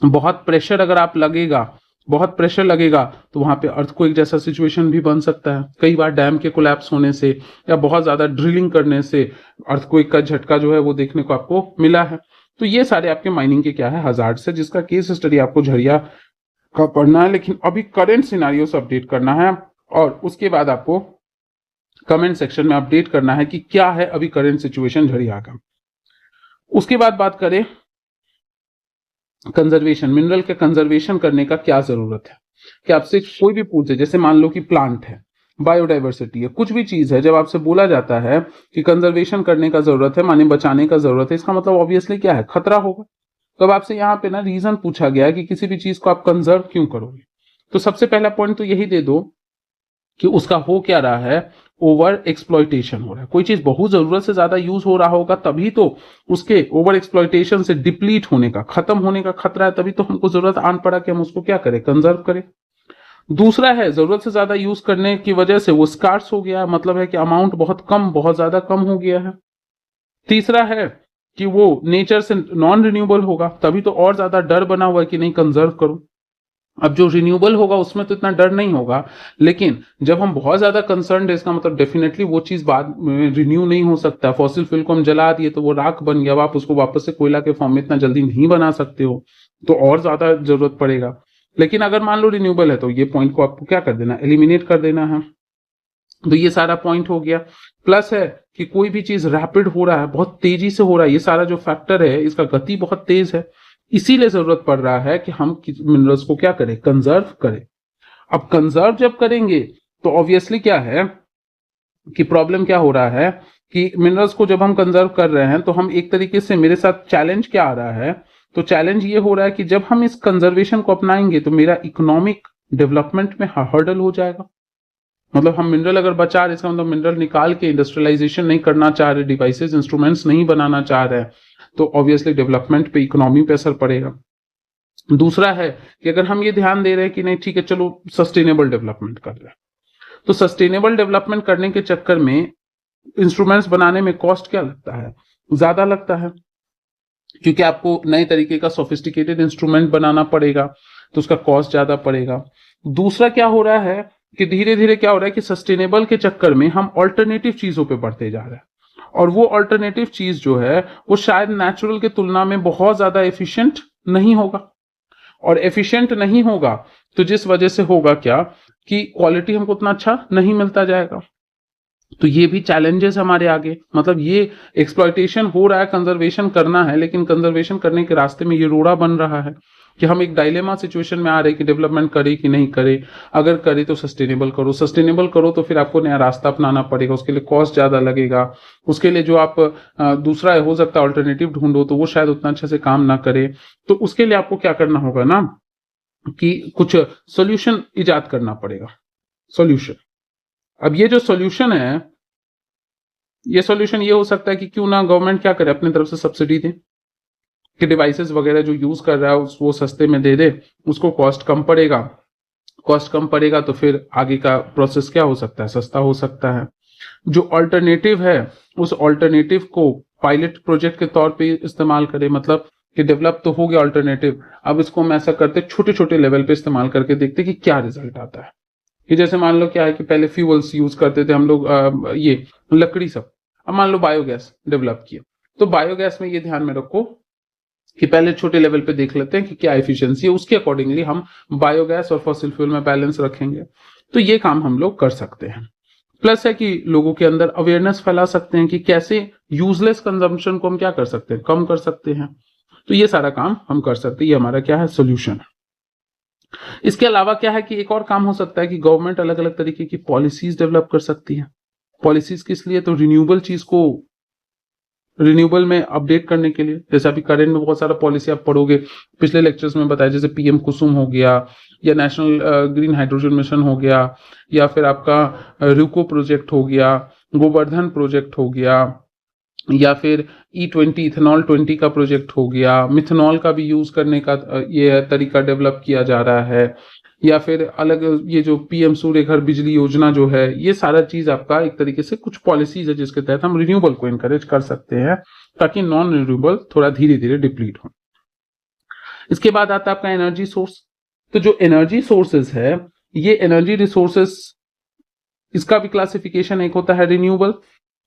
A: बहुत प्रेशर अगर आप लगेगा, बहुत प्रेशर लगेगा, तो वहां पे अर्थक्वेक जैसा सिचुएशन भी बन सकता है। कई बार डैम के कोलैप्स होने से या बहुत ज्यादा ड्रिलिंग करने से अर्थक्वेक का झटका जो है वो देखने को आपको मिला है। तो ये सारे आपके माइनिंग के क्या है, हजार्ड्स है, जिसका केस स्टडी आपको झरिया का पढ़ना है, लेकिन अभी करंट सिनारियो से अपडेट करना है। और उसके बाद आपको कमेंट सेक्शन में अपडेट करना है कि क्या है अभी करंट सिचुएशन झरिया का। उसके बाद बात करें कंजर्वेशन, मिनरल के कंजर्वेशन करने का क्या जरूरत है। कि आपसे कोई भी पूछे, जैसे मान लो कि प्लांट है, बायोडाइवर्सिटी है, कुछ भी चीज है, जब आपसे बोला जाता है कि कंजर्वेशन करने का जरूरत है, माने बचाने का जरूरत है, इसका मतलब ऑब्वियसली क्या है, खतरा होगा। तो अब आपसे यहाँ पे ना रीजन पूछा गया है कि किसी भी चीज को आप कंजर्व क्यों करोगे, तो सबसे पहला पॉइंट तो यही दे दो कि उसका हो क्या रहा है, ओवर एक्सप्लॉइटेशन हो रहा है। कोई चीज बहुत जरूरत से ज्यादा यूज हो रहा होगा तभी तो उसके ओवर एक्सप्लॉइटेशन से डिप्लीट होने का, खत्म होने का खतरा है, तभी तो हमको जरूरत आन पड़ा कि हम उसको क्या करें, कंजर्व करें। दूसरा है जरूरत से ज्यादा यूज करने की वजह से वो स्कार्स हो गया, मतलब है कि अमाउंट बहुत कम, बहुत ज्यादा कम हो गया है। तीसरा है कि वो नेचर से नॉन रिन्यूएबल होगा, तभी तो और ज्यादा डर बना हुआ है कि नहीं कंजर्व करो। अब जो रिन्यूएबल होगा उसमें तो इतना डर नहीं होगा, लेकिन जब हम बहुत ज्यादा कंसर्न है, इसका मतलब डेफिनेटली वो चीज बाद में रिन्यू नहीं हो सकता। फॉसिल फ्यूल को हम जला दिए तो वो राख बन गया, आप उसको वापस से कोयला के फॉर्म में इतना जल्दी नहीं बना सकते हो, तो और ज्यादा जरूरत पड़ेगा। लेकिन अगर मान लो रिन्यूएबल है तो ये पॉइंट को आपको क्या कर देना, एलिमिनेट कर देना है। तो ये सारा पॉइंट हो गया। प्लस है कि कोई भी चीज रैपिड हो रहा है, बहुत तेजी से हो रहा है, ये सारा जो फैक्टर है इसका गति बहुत तेज है, इसीलिए जरूरत पड़ रहा है कि हम मिनरल्स को क्या करें, कंजर्व करें। अब कंजर्व जब करेंगे तो ऑब्वियसली क्या है कि प्रॉब्लम क्या हो रहा है कि मिनरल्स को जब हम कंजर्व कर रहे हैं तो हम एक तरीके से, मेरे साथ चैलेंज क्या आ रहा है, तो चैलेंज ये हो रहा है कि जब हम इस कंजर्वेशन को अपनाएंगे तो मेरा इकोनॉमिक डेवलपमेंट में हर्डल हो जाएगा। मतलब हम मिनरल अगर बचा रहे, इसका मतलब मिनरल निकाल के इंडस्ट्रियलाइजेशन नहीं करना चाह रहे, डिवाइसेस इंस्ट्रूमेंट्स नहीं बनाना चाह रहे, तो ऑब्वियसली डेवलपमेंट पे, इकोनॉमी पे असर पड़ेगा। दूसरा है कि अगर हम ये ध्यान दे रहे हैं कि नहीं ठीक है चलो सस्टेनेबल डेवलपमेंट कर रहे हैं, तो सस्टेनेबल डेवलपमेंट करने के चक्कर में इंस्ट्रूमेंट्स बनाने में कॉस्ट क्या लगता है, ज्यादा लगता है, क्योंकि आपको नए तरीके का सोफिस्टिकेटेड इंस्ट्रूमेंट बनाना पड़ेगा, तो उसका कॉस्ट ज्यादा पड़ेगा। दूसरा क्या हो रहा है कि धीरे धीरे क्या हो रहा है कि सस्टेनेबल के चक्कर में हम ऑल्टरनेटिव चीजों पे बढ़ते जा रहे हैं, और वो ऑल्टरनेटिव चीज जो है वो शायद नेचुरल के तुलना में बहुत ज्यादा एफिशिएंट नहीं होगा, और एफिशिएंट नहीं होगा तो जिस वजह से होगा क्या कि क्वालिटी हमको उतना अच्छा नहीं मिलता जाएगा। तो ये भी चैलेंजेस हमारे आगे, मतलब ये एक्सप्लॉयटेशन हो रहा है, कंजर्वेशन करना है, लेकिन कंजर्वेशन करने के रास्ते में ये रोड़ा बन रहा है कि हम एक डायलेमा सिचुएशन में आ रहे कि डेवलपमेंट करे कि नहीं करे। अगर करे तो सस्टेनेबल करो, सस्टेनेबल करो तो फिर आपको नया रास्ता अपनाना पड़ेगा, उसके लिए कॉस्ट ज्यादा लगेगा, उसके लिए जो आप दूसरा हो सकता है ऑल्टरनेटिव ढूंढो तो वो शायद उतना अच्छे से काम ना करे। तो उसके लिए आपको क्या करना होगा ना कि कुछ सोल्यूशन इजाद करना पड़ेगा। सोल्यूशन, अब ये जो सोल्यूशन है, ये सोल्यूशन ये हो सकता है कि क्यों ना गवर्नमेंट क्या करे, अपनी तरफ से सब्सिडी दे कि डिवाइसेस वगैरह जो यूज कर रहा है वो सस्ते में दे दे, उसको कॉस्ट कम पड़ेगा, कॉस्ट कम पड़ेगा तो फिर आगे का प्रोसेस क्या हो सकता है, सस्ता हो सकता है। जो ऑल्टरनेटिव है उस ऑल्टरनेटिव को पायलट प्रोजेक्ट के तौर पे इस्तेमाल करें, मतलब कि डेवलप तो हो गया ऑल्टरनेटिव, अब इसको हम ऐसा करते छोटे छोटे लेवल पे इस्तेमाल करके देखते कि क्या रिजल्ट आता है। कि जैसे मान लो क्या है कि पहले फ्यूल्स यूज करते थे हम लोग, ये लकड़ी सब, अब मान लो बायोगैस डेवलप किया, तो बायोगैस में ये ध्यान में रखो कि पहले छोटे लेवल पे देख लेते हैं कि क्या एफिशिएंसी है, उसके अकॉर्डिंगली हम बायोगैस और फॉसिल फ्यूल में बैलेंस रखेंगे। तो ये काम हम लोग कर सकते हैं। प्लस है कि लोगों के अंदर अवेयरनेस फैला सकते हैं कि कैसे यूजलेस कंजम्पशन को हम क्या कर सकते हैं, कम कर सकते हैं। तो ये सारा काम हम कर सकते हैं, ये हमारा क्या है, सोल्यूशन। इसके अलावा क्या है कि एक और काम हो सकता है कि गवर्नमेंट अलग अलग तरीके की पॉलिसीज डेवलप कर सकती है। पॉलिसीज किस लिए, तो रिन्यूएबल चीज को रिन्यूएबल में अपडेट करने के लिए। जैसे अभी करंट में बहुत सारा पॉलिसी आप पढ़ोगे, पिछले लेक्चर्स में बताया, जैसे पीएम कुसुम हो गया, या नेशनल ग्रीन हाइड्रोजन मिशन हो गया, या फिर आपका रूको प्रोजेक्ट हो गया, गोवर्धन प्रोजेक्ट हो गया, या फिर E20 इथेनॉल 20 का प्रोजेक्ट हो गया, मिथेनॉल का भी यूज करने का ये तरीका डेवलप किया जा रहा है, या फिर अलग ये जो पीएम सूर्य घर बिजली योजना जो है, ये सारा चीज आपका एक तरीके से कुछ पॉलिसीज है जिसके तहत हम रिन्यूएबल को इनकरेज कर सकते हैं ताकि नॉन रिन्यूएबल थोड़ा धीरे धीरे डिप्लीट हो। इसके बाद आता है आपका एनर्जी सोर्स। तो जो एनर्जी सोर्सेज है, ये एनर्जी रिसोर्सेस, इसका भी क्लासिफिकेशन एक होता है रिन्यूएबल,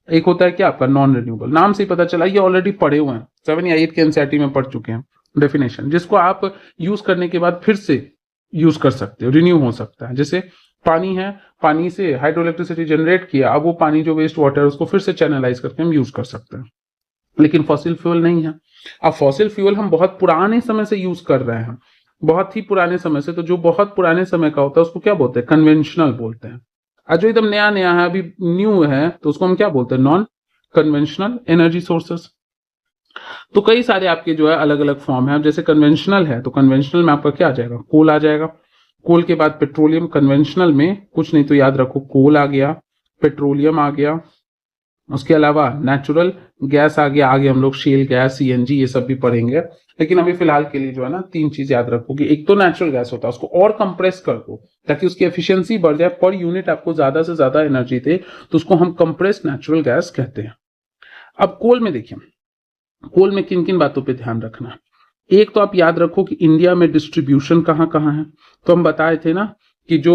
A: एक होता है क्या आपका नॉन रिन्यूएबल। नाम से ही पता चला, ये ऑलरेडी पढ़े हुए हैं, 7 या 8 के एनसीईआरटी में पढ़ चुके हैं डेफिनेशन, जिसको आप यूज करने के बाद फिर से यूज कर सकते हो, रिन्यू हो सकता है। जैसे पानी है, पानी से हाइड्रो इलेक्ट्रिसिटी जनरेट किया, अब वो पानी जो वेस्ट वाटर है उसको फिर से चैनलाइज करके हम यूज कर सकते हैं। लेकिन फॉसिल फ्यूल नहीं है। अब फॉसिल फ्यूल हम बहुत पुराने समय से यूज कर रहे हैं, बहुत ही पुराने समय से। तो जो बहुत पुराने समय का होता है उसको क्या बोलते हैं, कन्वेंशनल बोलते हैं। और जो एकदम नया नया है, अभी न्यू है, तो उसको हम क्या बोलते हैं, नॉन कन्वेंशनल एनर्जी सोर्सेस। तो कई सारे आपके जो है अलग अलग फॉर्म है। अब जैसे कन्वेंशनल है तो कन्वेंशनल में आपका क्या आ जाएगा, कोल आ जाएगा, कोल के बाद पेट्रोलियम। कन्वेंशनल में कुछ नहीं तो याद रखो, कोल आ गया, पेट्रोलियम आ गया, उसके अलावा नेचुरल गैस आ गया, आगे हम लोग शेल गैस, सीएनजी, ये सब भी पढ़ेंगे। लेकिन अभी फिलहाल के लिए जो है ना 3 चीज याद रखो कि एक तो नेचुरल गैस होता है, उसको और कंप्रेस कर दो ताकि उसकी एफिशिएंसी बढ़ जाए, पर यूनिट आपको ज्यादा से ज्यादा एनर्जी दे, तो उसको हम कंप्रेस नेचुरल गैस कहते हैं। अब कोल में देखिए, कोल में किन किन बातों पे ध्यान रखना। एक तो आप याद रखो कि इंडिया में डिस्ट्रीब्यूशन कहाँ कहाँ है। तो हम बताए थे ना कि जो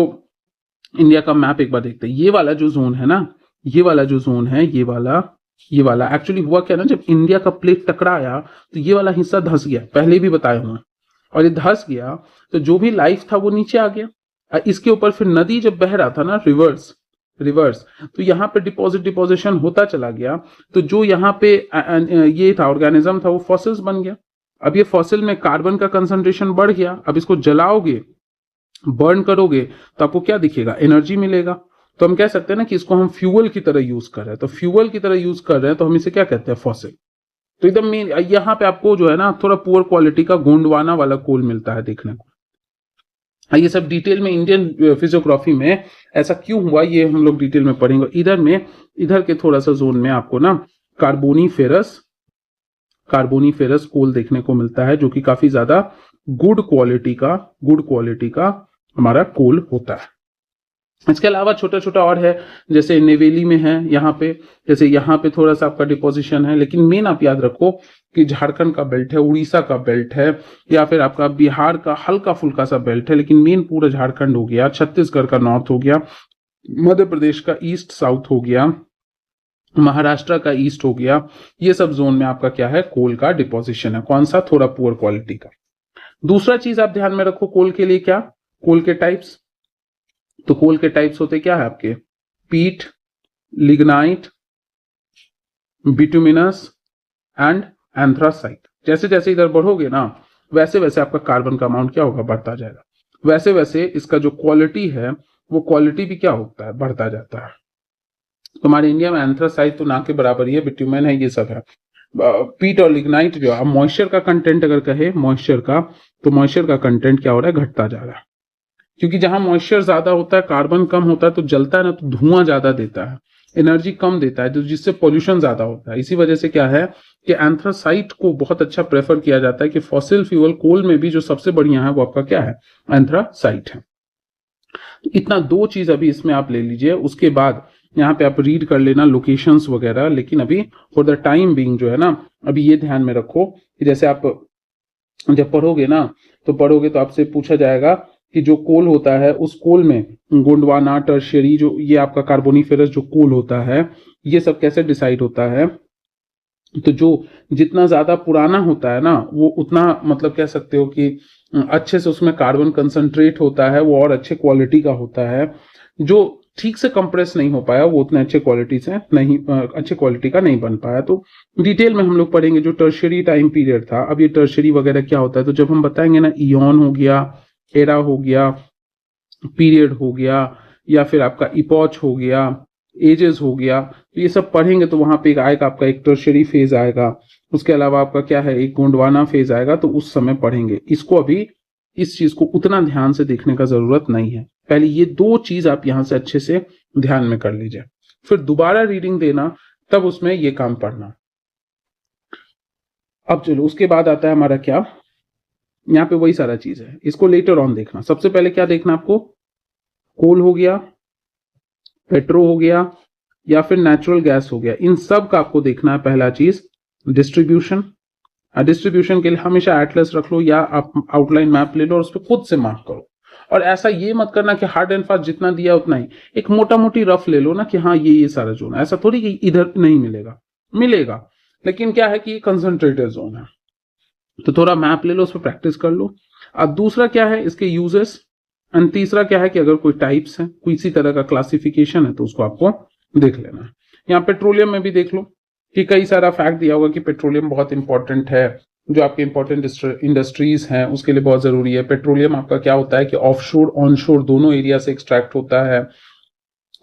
A: इंडिया का मैप एक बार देखते हैं, ये वाला जो जोन है ना, ये वाला जो जोन है, ये वाला एक्चुअली हुआ क्या ना, जब इंडिया का प्लेट टकराया तो ये वाला हिस्सा धंस गया, पहले भी बताए हुए, और ये धंस गया तो जो भी लाइफ था वो नीचे आ गया। इसके ऊपर फिर नदी जब बह रहा था ना, रिवर्स, तो यहाँ पे डिपोजिशन होता चला गया, तो जो यहाँ पे ये था ऑर्गेनिज्म था वो फॉसिल्स बन गया। अब ये फॉसिल में कार्बन का कंसंट्रेशन बढ़ गया, अब इसको जलाओगे, बर्न करोगे तो आपको क्या दिखेगा, एनर्जी मिलेगा। तो हम कह सकते हैं ना कि इसको हम फ्यूल की तरह यूज कर रहे हैं, तो फ्यूल की तरह यूज कर रहे हैं तो हम इसे क्या कहते हैं, फॉसिल। तो एकदम मेन यहाँ पे आपको जो है ना थोड़ा पुअर क्वालिटी का गोंडवाना वाला कोल मिलता है देखने को। ये सब डिटेल में इंडियन फिजियोग्राफी में ऐसा क्यों हुआ ये हम लोग डिटेल में पढ़ेंगे। इधर के थोड़ा सा जोन में आपको ना कार्बोनीफेरस कोल देखने को मिलता है, जो कि काफी ज्यादा गुड क्वालिटी का हमारा कोल होता है। इसके अलावा छोटा छोटा और है, जैसे नेवेली में है यहाँ पे, जैसे यहाँ पे थोड़ा सा आपका डिपोजिशन है, लेकिन मेन आप याद रखो कि झारखंड का बेल्ट है, उड़ीसा का बेल्ट है, या फिर आपका बिहार का हल्का फुल्का सा बेल्ट है, लेकिन मेन पूरा झारखंड हो गया, छत्तीसगढ़ का नॉर्थ हो गया, मध्य प्रदेश का ईस्ट साउथ हो गया, महाराष्ट्र का ईस्ट हो गया, ये सब जोन में आपका क्या है, कोल का डिपोजिशन है। कौन सा? थोड़ा पुअर क्वालिटी का। दूसरा चीज आप ध्यान में रखो कोल के लिए, क्या? कोल के टाइप्स। तो कोल के टाइप्स होते क्या है आपके? पीट, लिग्नाइट, बिटुमिनस एंड एंथ्रासाइट। जैसे जैसे इधर बढ़ोगे ना, वैसे वैसे आपका कार्बन का अमाउंट क्या होगा? बढ़ता जाएगा। वैसे वैसे इसका जो क्वालिटी है, वो क्वालिटी भी क्या होता है? बढ़ता जाता है। हमारे इंडिया में एंथ्रासाइट तो ना के बराबर ही है, बिट्यूमेन है, ये सब है। पीट और लिग्नाइट जो है, मॉइस्चर का कंटेंट अगर कहे मॉइस्चर का, तो मॉइस्चर का कंटेंट क्या हो रहा है? घटता जा रहा है। क्योंकि जहां मॉइस्चर ज्यादा होता है, कार्बन कम होता है, तो जलता है ना, तो धुआं ज्यादा देता है, एनर्जी कम देता है, तो जिससे पोल्यूशन ज्यादा होता है। इसी वजह से क्या है कि एंथ्रासाइट को बहुत अच्छा प्रेफर किया जाता है कि फॉसिल फ्यूल कोल में भी जो सबसे बढ़िया है वो आपका क्या है? एंथ्रासाइट है। तो इतना दो चीज अभी इसमें आप ले लीजिए, उसके बाद यहाँ पे आप रीड कर लेना लोकेशंस वगैरह। लेकिन अभी फॉर द टाइम बीइंग जो है ना, अभी ये ध्यान में रखो कि जैसे आप जब पढ़ोगे ना, तो पढ़ोगे तो आपसे पूछा जाएगा कि जो कोल होता है, उस कोल में गोंडवाना, टर्शियरी, जो ये आपका कार्बोनिफेरस जो कोल होता है, ये सब कैसे डिसाइड होता है? तो जो जितना ज्यादा पुराना होता है ना, वो उतना मतलब कह सकते हो कि अच्छे से उसमें कार्बन कंसंट्रेट होता है, वो और अच्छे क्वालिटी का होता है। जो ठीक से कंप्रेस नहीं हो पाया, वो उतने अच्छे क्वालिटी से नहीं, अच्छे क्वालिटी का नहीं बन पाया। तो डिटेल में हम लोग पढ़ेंगे जो टर्शियरी टाइम पीरियड था। अब ये टर्शियरी वगैरह क्या होता है, तो जब हम बताएंगे ना, इयॉन हो गया, एरा हो गया, पीरियड हो गया, या फिर आपका इपॉच हो गया, एजेस हो गया, तो ये सब पढ़ेंगे तो वहां पे एक आएगा आपका एक टर्शियरी फेज आएगा। उसके अलावा आपका क्या है, एक गोंडवाना फेज आएगा, तो उस समय पढ़ेंगे इसको। अभी इस चीज को उतना ध्यान से देखने का जरूरत नहीं है। पहले ये दो चीज आप यहां से अच्छे से ध्यान में कर लीजिए, फिर दोबारा रीडिंग देना, तब उसमें ये काम पढ़ना। अब चलो उसके बाद आता है हमारा क्या, यहाँ पे वही सारा चीज है, इसको लेटर ऑन देखना। सबसे पहले क्या देखना आपको? कोल हो गया, पेट्रो हो गया, या फिर नेचुरल गैस हो गया। इन सब का आपको देखना है पहला चीज डिस्ट्रीब्यूशन। डिस्ट्रीब्यूशन के लिए हमेशा एटलस रख लो, या आप आउटलाइन मैप ले लो और उस पर खुद से मार्क करो। और ऐसा ये मत करना कि हार्ड एंड फास्ट जितना दिया उतना ही, एक मोटा मोटी रफ ले लो ना कि हाँ ये सारा जोन है। ऐसा थोड़ी कि इधर नहीं मिलेगा, मिलेगा, लेकिन क्या है कि ये कंसंट्रेटेड जोन है, तो थोड़ा मैप ले लो, उस पर प्रैक्टिस कर लो। अब दूसरा क्या है, इसके यूजेस। एंड तीसरा क्या है कि अगर कोई टाइप्स है, कोई इसी तरह का क्लासिफिकेशन है, तो उसको आपको देख लेना है। यहाँ पेट्रोलियम में भी देख लो कि कई सारा फैक्ट दिया होगा कि पेट्रोलियम बहुत इंपॉर्टेंट है, जो आपके इंपॉर्टेंट इंडस्ट्रीज हैं उसके लिए बहुत जरूरी है। पेट्रोलियम आपका क्या होता है कि ऑफशोर ऑनशोर दोनों एरिया से एक्सट्रैक्ट होता है।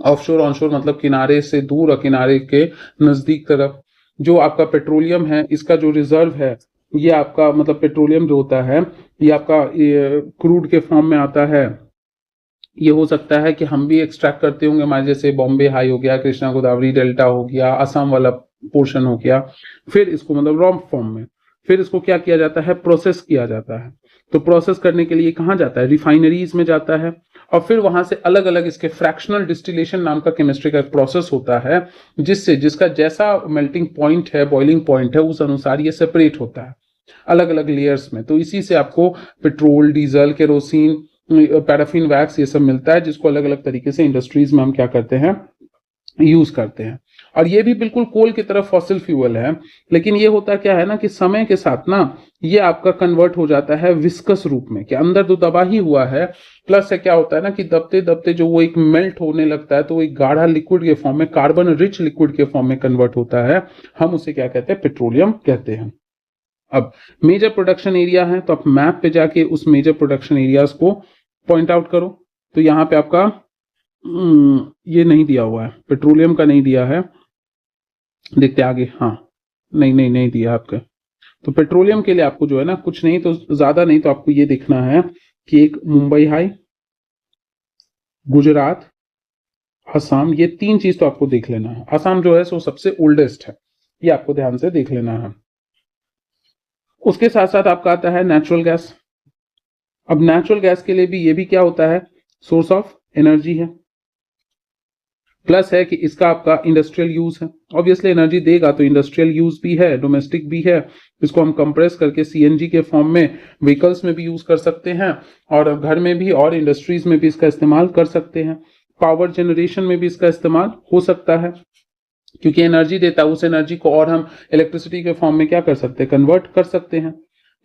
A: ऑफशोर ऑनशोर मतलब किनारे से दूर और किनारे के नजदीक तरफ। जो आपका पेट्रोलियम है, इसका जो रिजर्व है, ये आपका मतलब पेट्रोलियम जो होता है, ये आपका क्रूड के फॉर्म में आता है। ये हो सकता है कि हम भी एक्सट्रैक्ट करते होंगे, हमारे जैसे बॉम्बे हाई हो गया, कृष्णा गोदावरी डेल्टा हो गया, असम वाला पोर्शन हो गया। फिर इसको मतलब रॉ फॉर्म में, फिर इसको क्या किया जाता है, प्रोसेस किया जाता है। तो प्रोसेस करने के लिए कहाँ जाता है? रिफाइनरीज में जाता है। और फिर वहां से अलग अलग इसके फ्रैक्शनल डिस्टिलेशन नाम का केमिस्ट्री का प्रोसेस होता है, जिससे जिसका जैसा मेल्टिंग पॉइंट है, बॉइलिंग पॉइंट है, उस अनुसार ये सेपरेट होता है अलग अलग लेयर्स में। तो इसी से आपको petrol, diesel, kerosene, paraffin wax, ये सब मिलता है, जिसको अलग अलग तरीके से इंडस्ट्रीज में हम क्या करते हैं, यूज करते हैं। और ये भी बिल्कुल कोल की तरफ फॉसिल फ्यूल है, लेकिन ये होता क्या है ना कि समय के साथ ना ये आपका कन्वर्ट हो जाता है विस्कस रूप में, कि अंदर तो दबा ही हुआ है, प्लस से क्या होता है ना कि दबते दबते जो वो एक मेल्ट होने लगता है, तो वो एक गाढ़ा लिक्विड के फॉर्म में, कार्बन रिच लिक्विड के फॉर्म में कन्वर्ट होता है। हम उसे क्या कहते हैं? पेट्रोलियम कहते हैं। अब मेजर प्रोडक्शन एरिया है, तो आप मैप पे जाके उस मेजर प्रोडक्शन एरियाज को पॉइंट आउट करो। तो यहाँ पे आपका ये नहीं दिया हुआ है, पेट्रोलियम का नहीं दिया है, देखते आगे। हाँ, नहीं नहीं नहीं दिया आपका। तो पेट्रोलियम के लिए आपको जो है ना, कुछ नहीं तो ज्यादा नहीं तो आपको ये देखना है कि एक मुंबई हाई, गुजरात, असम, ये तीन चीज तो आपको देख लेना है। असम जो है सो सबसे ओल्डेस्ट है, ये आपको ध्यान से देख लेना है। उसके साथ साथ आपका आता है नेचुरल गैस। अब नेचुरल गैस के लिए भी ये भी क्या होता है, सोर्स ऑफ एनर्जी है। प्लस है कि इसका आपका इंडस्ट्रियल यूज है, ऑब्वियसली एनर्जी देगा तो इंडस्ट्रियल यूज भी है, डोमेस्टिक भी है। इसको हम कंप्रेस करके सीएनजी के फॉर्म में व्हीकल्स में भी यूज कर सकते हैं, और घर में भी और इंडस्ट्रीज में भी इसका इस्तेमाल कर सकते हैं। पावर जनरेशन में भी इसका इस्तेमाल हो सकता है, क्योंकि एनर्जी देता है, उस एनर्जी को और हम इलेक्ट्रिसिटी के फॉर्म में क्या कर सकते हैं, कन्वर्ट कर सकते हैं।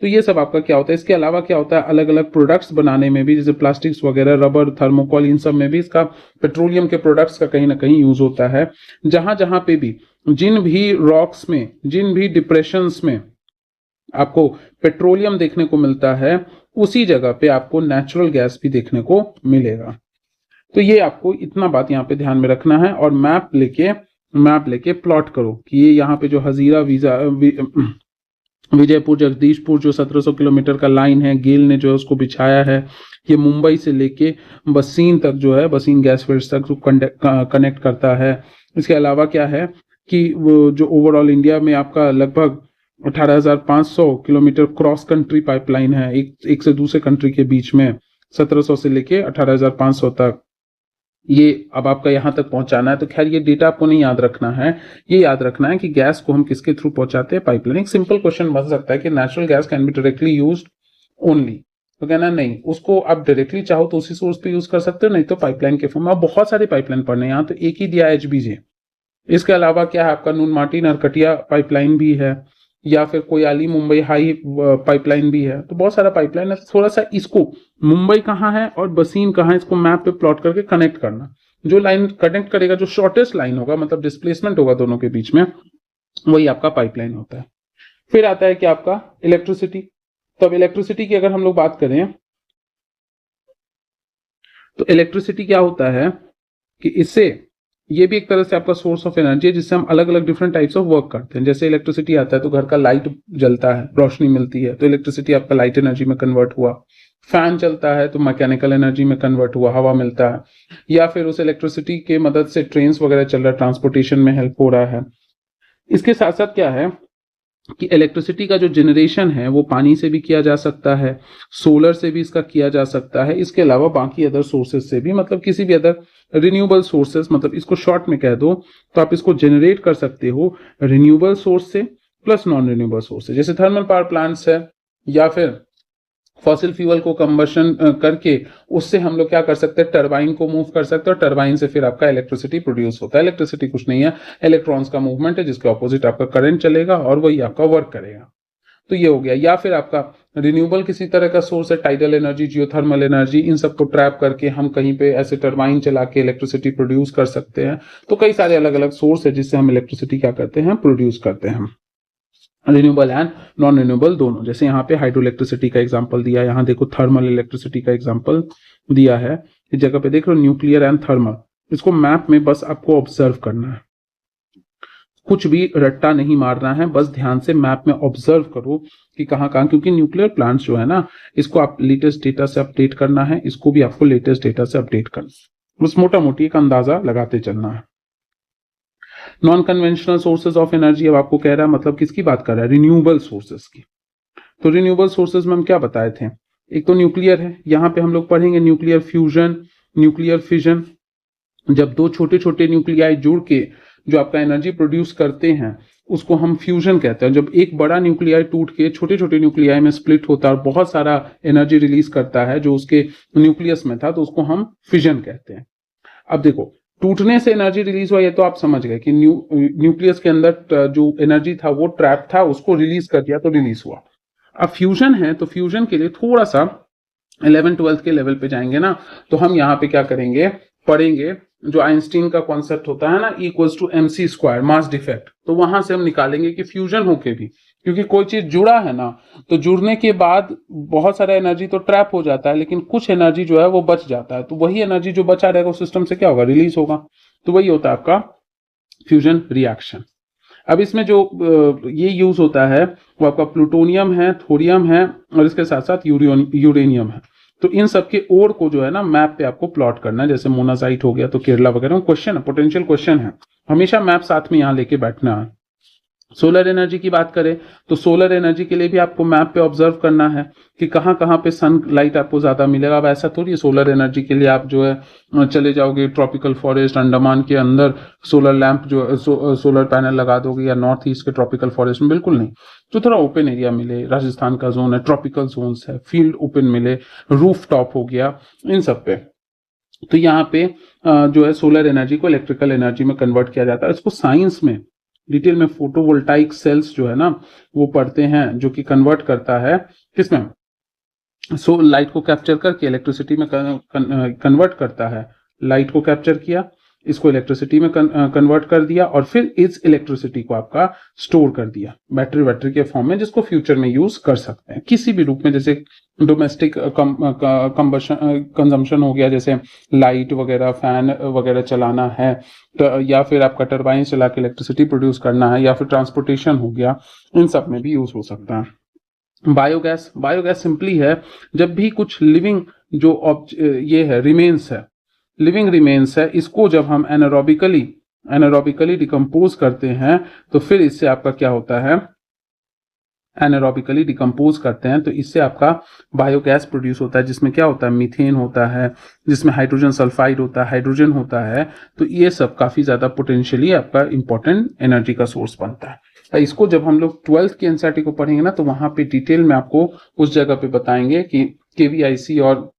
A: तो ये सब आपका क्या होता है। इसके अलावा क्या होता है, अलग अलग प्रोडक्ट्स बनाने में भी, जैसे प्लास्टिक्स वगैरह, रबर, थर्मोकोल, इन सब में भी इसका पेट्रोलियम के प्रोडक्ट्स का कहीं ना कहीं यूज होता है। जहां जहां पे भी, जिन भी रॉक्स में, जिन भी डिप्रेशंस में आपको पेट्रोलियम देखने को मिलता है, उसी जगह पे आपको नेचुरल गैस भी देखने को मिलेगा। तो ये आपको इतना बात यहाँ पे ध्यान में रखना है, और मैप लेके प्लॉट करो कि ये यहाँ पे जो हजीरा विजयपुर जगदीशपुर जो 1700 किलोमीटर का लाइन है, गेल ने जो है उसको बिछाया है, ये मुंबई से लेके बसीन तक जो है, बसीन गैस फील्ड्स तक कनेक्ट करता है। इसके अलावा क्या है कि वो जो ओवरऑल इंडिया में आपका लगभग 18,500 किलोमीटर क्रॉस कंट्री पाइपलाइन है, एक से दूसरे कंट्री के बीच में, 1700 से लेके 18,500 तक। ये अब आपका यहां तक पहुंचाना है। तो खैर ये डेटा आपको नहीं याद रखना है, ये याद रखना है कि गैस को हम किसके थ्रू पहुंचाते हैं, पाइपलाइन। एक सिंपल क्वेश्चन बन सकता है कि natural gas can be directly used only, तो कहना नहीं, उसको आप डायरेक्टली चाहो तो उसी सोर्स पे यूज कर सकते हो, नहीं तो पाइपलाइन के फॉर्म में। आप बहुत सारे पाइपलाइन पढ़ने, यहाँ तो एक ही दिया एचबीजे। इसके अलावा क्या है आपका, नून माटी नरकटिया पाइपलाइन भी है, या फिर कोयाली मुंबई हाई पाइपलाइन भी है। तो बहुत सारा पाइपलाइन है। थोड़ा सा इसको, मुंबई कहाँ है और बसीन कहाँ है, इसको मैप पे प्लॉट करके कनेक्ट करना। जो लाइन कनेक्ट करेगा, जो शॉर्टेस्ट लाइन होगा, मतलब डिस्प्लेसमेंट होगा दोनों के बीच में, वही आपका पाइपलाइन होता है। फिर आता है कि आपका इलेक्ट्रिसिटी। तो अब इलेक्ट्रिसिटी की अगर हम लोग बात करें, तो इलेक्ट्रिसिटी क्या होता है कि इससे, ये भी एक तरह से आपका सोर्स ऑफ एनर्जी है, जिससे हम अलग अलग डिफरेंट टाइप्स ऑफ वर्क करते हैं। जैसे इलेक्ट्रिसिटी आता है तो घर का लाइट जलता है, रोशनी मिलती है, तो इलेक्ट्रिसिटी आपका लाइट एनर्जी में कन्वर्ट हुआ। फैन चलता है तो मैकेनिकल एनर्जी में कन्वर्ट हुआ, हवा मिलता है। या फिर उस इलेक्ट्रिसिटी के मदद से ट्रेन वगैरह चल रहा है, ट्रांसपोर्टेशन में हेल्प हो रहा है। इसके साथ साथ क्या है कि इलेक्ट्रिसिटी का जो जनरेशन है वो पानी से भी किया जा सकता है, सोलर से भी इसका किया जा सकता है। इसके अलावा बाकी अदर सोर्सेज से भी, मतलब किसी भी अदर रिन्यूएबल सोर्सेज, मतलब इसको शॉर्ट में कह दो तो आप इसको जनरेट कर सकते हो रिन्यूएबल सोर्स से प्लस नॉन रिन्यूएबल सोर्स से। जैसे थर्मल पावर प्लांट्स है, या फिर फॉसिल फ्यूल को कंबशन करके उससे हम लोग क्या कर सकते हैं, टरबाइन को मूव कर सकते हैं, और टरबाइन से फिर आपका इलेक्ट्रिसिटी प्रोड्यूस होता है। इलेक्ट्रिसिटी कुछ नहीं है, इलेक्ट्रॉन्स का मूवमेंट है, जिसके ऑपोजिट आपका करंट चलेगा और वही आपका वर्क करेगा। तो ये हो गया। या फिर आपका रिन्यूएबल किसी तरह का सोर्स है, टाइडल एनर्जी, जियोथर्मल एनर्जी, इन सबको ट्रैप करके हम कहीं पे ऐसे टरबाइन चला के इलेक्ट्रिसिटी प्रोड्यूस कर सकते हैं। तो कई सारे अलग अलग सोर्स है जिससे हम इलेक्ट्रिसिटी क्या करते हैं, प्रोड्यूस करते हैं, रिन्यूएबल एंड नॉन रिन्यूएबल दोनों। जैसे यहाँ पे हाइड्रो इलेक्ट्रिसिटी का एग्जांपल दिया है, यहाँ देखो थर्मल इलेक्ट्रिसिटी का एग्जांपल दिया है। इस जगह पे देख रहे हो न्यूक्लियर एंड थर्मल। इसको मैप में बस आपको ऑब्जर्व करना है, कुछ भी रट्टा नहीं मारना है, बस ध्यान से मैप में ऑब्जर्व करो कि कहाँ कहाँ, क्योंकि न्यूक्लियर प्लांट्स जो है ना, इसको आप लेटेस्ट डेटा से अपडेट करना है, इसको भी आपको लेटेस्ट डेटा से अपडेट करना है। बस मोटा मोटी एक अंदाजा लगाते चलना है। Non conventional sources of energy अब आपको कह रहा है, मतलब किसकी बात कर रहा है, रिन्यूएबल सोर्सेज की। तो रिन्यूएबल सोर्सेज में हम क्या बताए थे, एक तो न्यूक्लियर है, यहाँ पे हम लोग पढ़ेंगे न्यूक्लियर फ्यूजन, न्यूक्लियर फिजन। जब दो छोटे छोटे न्यूक्लियाई जुड़ के जो आपका एनर्जी प्रोड्यूस करते हैं, उसको हम फ्यूजन कहते हैं। जब एक बड़ा न्यूक्लियाई टूट के छोटे छोटे न्यूक्लियाई में स्प्लिट होता है और बहुत सारा एनर्जी रिलीज करता है जो उसके न्यूक्लियस में था, तो उसको हम फिजन कहते हैं। अब देखो, टूटने से एनर्जी रिलीज हुआ, ये तो आप समझ गए कि न्यूक्लियस के अंदर जो एनर्जी था वो ट्रैप था, उसको रिलीज कर दिया तो रिलीज हुआ। अब फ्यूजन है, तो फ्यूजन के लिए थोड़ा सा 11th-12th के लेवल पे जाएंगे ना, तो हम यहाँ पे क्या करेंगे, पढ़ेंगे जो आइंस्टीन का कॉन्सेप्ट होता है ना, E=mc², मास डिफेक्ट। तो वहां से हम निकालेंगे कि फ्यूजन होके भी, क्योंकि कोई चीज जुड़ा है ना, तो जुड़ने के बाद बहुत सारा एनर्जी तो ट्रैप हो जाता है, लेकिन कुछ एनर्जी जो है वो बच जाता है। तो वही एनर्जी जो बचा रहेगा उस सिस्टम से क्या होगा, रिलीज होगा। तो वही होता है आपका फ्यूजन रिएक्शन। अब इसमें जो ये यूज होता है वो आपका प्लूटोनियम है, थोरियम है, और इसके साथ साथ यूरेनियम है। तो इन सब के ओर को जो है ना मैप पे आपको प्लॉट करना है। जैसे मोनाजाइट हो गया तो केरला वगैरह, क्वेश्चन है, पोटेंशियल क्वेश्चन है, हमेशा मैप साथ में यहाँ लेके बैठना है। सोलर एनर्जी की बात करें तो सोलर एनर्जी के लिए भी आपको मैप पे ऑब्जर्व करना है कि कहाँ कहाँ पे सनलाइट आपको ज़्यादा मिलेगा। अब ऐसा थोड़ी है सोलर एनर्जी के लिए आप जो है चले जाओगे ट्रॉपिकल फॉरेस्ट अंडमान के अंदर सोलर लैंप जो सोलर पैनल लगा दोगे, या नॉर्थ ईस्ट के ट्रॉपिकल फॉरेस्ट में, बिल्कुल नहीं। तो थोड़ा ओपन एरिया मिले, राजस्थान का जोन है, ट्रॉपिकल जोन्स है, फील्ड ओपन मिले, रूफ टॉप हो गया, इन सब पे तो यहाँ पे जो है सोलर एनर्जी को इलेक्ट्रिकल एनर्जी में कन्वर्ट किया जाता है। इसको साइंस में डिटेल में फोटोवोल्टाइक सेल्स जो है ना वो पढ़ते हैं, जो कि कन्वर्ट करता है किसमें, लाइट को कैप्चर करके इलेक्ट्रिसिटी में कन्वर्ट करता है। लाइट को कैप्चर किया, इसको इलेक्ट्रिसिटी में कन्वर्ट कर दिया, और फिर इस इलेक्ट्रिसिटी को आपका स्टोर कर दिया बैटरी के फॉर्म में, जिसको फ्यूचर में यूज कर सकते हैं किसी भी रूप में, जैसे डोमेस्टिक कंजम्पशन हो गया, जैसे लाइट वगैरह फैन वगैरह चलाना है, तो या फिर आपका टरबाइन चला के इलेक्ट्रिसिटी प्रोड्यूस करना है, या फिर ट्रांसपोर्टेशन हो गया, इन सब में भी यूज हो सकता है। बायोगैस, बायोगैस सिंपली है जब भी कुछ लिविंग जो ये है रिमेन्स है, लिविंग रिमेन्स है, इसको जब हम एनारोबिकली डिकम्पोज करते हैं तो फिर इससे आपका क्या होता है, एनारोबिकली डिकम्पोज करते हैं तो इससे आपका बायोगैस प्रोड्यूस होता है, जिसमें क्या होता है, मीथेन होता है, जिसमें हाइड्रोजन सल्फाइड होता है, हाइड्रोजन होता है। तो ये सब काफी ज्यादा पोटेंशियली आपका इंपॉर्टेंट एनर्जी का सोर्स बनता है। इसको जब हम लोग 12th की एनसीईआरटी को पढ़ेंगे ना, तो वहां पे डिटेल में आपको उस जगह पे बताएंगे कि केवीआईसी और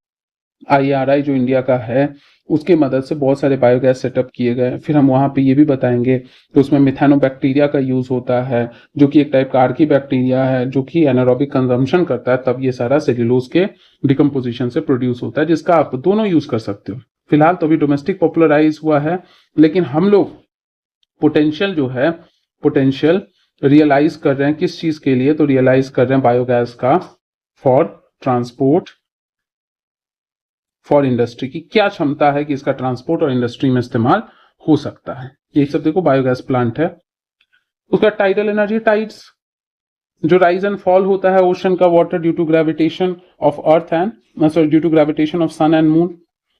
A: आईआरआई जो इंडिया का है उसके मदद से बहुत सारे बायोगैस सेटअप किए गए। फिर हम वहां पे ये भी बताएंगे कि उसमें मिथेनोबैक्टीरिया का यूज होता है, जो कि एक टाइप का आर्की बैक्टीरिया है, जो कि एनारोबिक कंजम्पशन करता है, तब ये सारा सेल्यूलोज के डिकम्पोजिशन से प्रोड्यूस होता है, जिसका आप दोनों यूज कर सकते हो। फिलहाल तो अभी डोमेस्टिक पॉपुलराइज हुआ है, लेकिन हम लोग पोटेंशियल रियलाइज कर रहे हैं किस चीज के लिए, तो रियलाइज कर रहे हैं बायोगैस का फॉर ट्रांसपोर्ट, फॉर इंडस्ट्री की क्या क्षमता है कि इसका ट्रांसपोर्ट और इंडस्ट्री में इस्तेमाल हो सकता है। ये सब देखो बायोगैस प्लांट है। उसका टाइडल एनर्जी, टाइड्स जो राइज एंड फॉल होता है ओशन का water due to gravitation of earth and due to gravitation of sun and moon,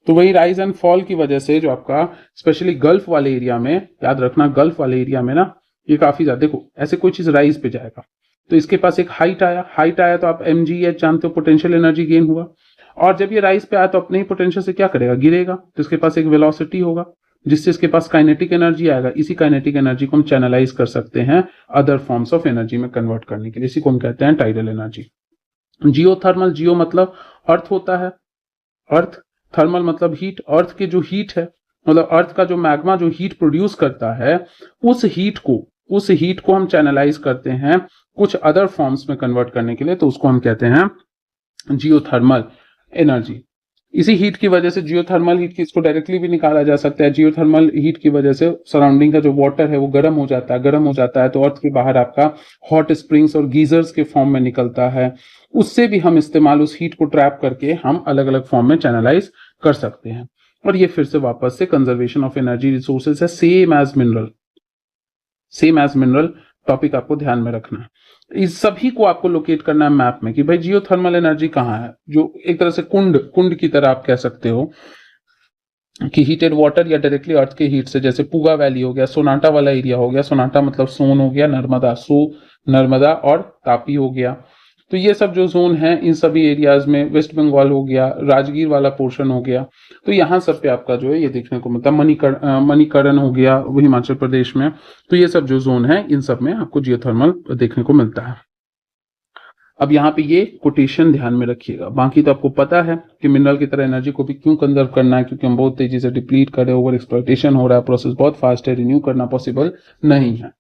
A: तो वही राइज एंड फॉल की वजह से जो आपका स्पेशली गल्फ वाले एरिया में, याद रखना गल्फ वाले एरिया में ना ये काफी ज्यादा, देखो ऐसे कोई चीज राइज पे जाएगा तो इसके पास एक हाइट आया तो आप mgh जानते हो, पोटेंशियल एनर्जी गेन हुआ, और जब ये राइज पे आया तो अपने ही पोटेंशियल से क्या करेगा, गिरेगा, तो इसके पास एक वेलोसिटी होगा, जिससे इसके पास काइनेटिक एनर्जी आएगा। इसी काइनेटिक एनर्जी को हम चैनलाइज कर सकते हैं अदर फॉर्म्स ऑफ एनर्जी में कन्वर्ट करने के लिए, इसी को हम कहते हैं टाइडल एनर्जी। जियोथर्मल, जियो मतलब अर्थ होता है, अर्थ, थर्मल मतलब हीट, अर्थ की जो हीट है, मतलब अर्थ का जो मैग्मा जो हीट प्रोड्यूस करता है, उस हीट को हम चैनलाइज करते हैं कुछ अदर फॉर्म्स में कन्वर्ट करने के लिए, तो उसको हम कहते हैं जियोथर्मल एनर्जी। इसी हीट की वजह से जियोथर्मल हीट की इसको डायरेक्टली भी निकाला जा सकता है। जियोथर्मल हीट की वजह से सराउंडिंग का जो वाटर है वो गर्म हो जाता है तो अर्थ के बाहर आपका हॉट स्प्रिंग्स और गीजर्स के फॉर्म में निकलता है, उससे भी हम इस्तेमाल उस हीट को ट्रैप करके हम अलग अलग फॉर्म में चैनलाइज कर सकते हैं। और ये फिर से वापस से कंजर्वेशन ऑफ एनर्जी रिसोर्सेज है, सेम एज मिनरल टॉपिक आपको ध्यान में रखना है। इस सभी को आपको लोकेट करना है मैप में कि भाई जियोथर्मल एनर्जी कहाँ है, जो एक तरह से कुंड की तरह आप कह सकते हो कि हीटेड वाटर या डायरेक्टली अर्थ के हीट से, जैसे पूगा वैली हो गया, सोनाटा वाला एरिया हो गया, सोनाटा मतलब सोन हो गया, नर्मदा और तापी हो गया, तो ये सब जो जोन है इन सभी एरियाज में, वेस्ट बंगाल हो गया, राजगीर वाला पोर्शन हो गया, तो यहाँ सब पे आपका जो है ये देखने को मिलता है। मणिकरण हो गया वो हिमाचल प्रदेश में, तो ये सब जो जोन है इन सब में आपको जियोथर्मल देखने को मिलता है। अब यहाँ पे ये कोटेशन ध्यान में रखिएगा, बाकी तो आपको पता है कि मिनरल की तरह एनर्जी को भी क्यों कंजर्व करना है, क्योंकि हम बहुत तेजी से डिप्लीट कर रहे हैं, ओवर एक्सप्लॉयटेशन हो रहा है, प्रोसेस बहुत फास्ट है, रिन्यू करना पॉसिबल नहीं है।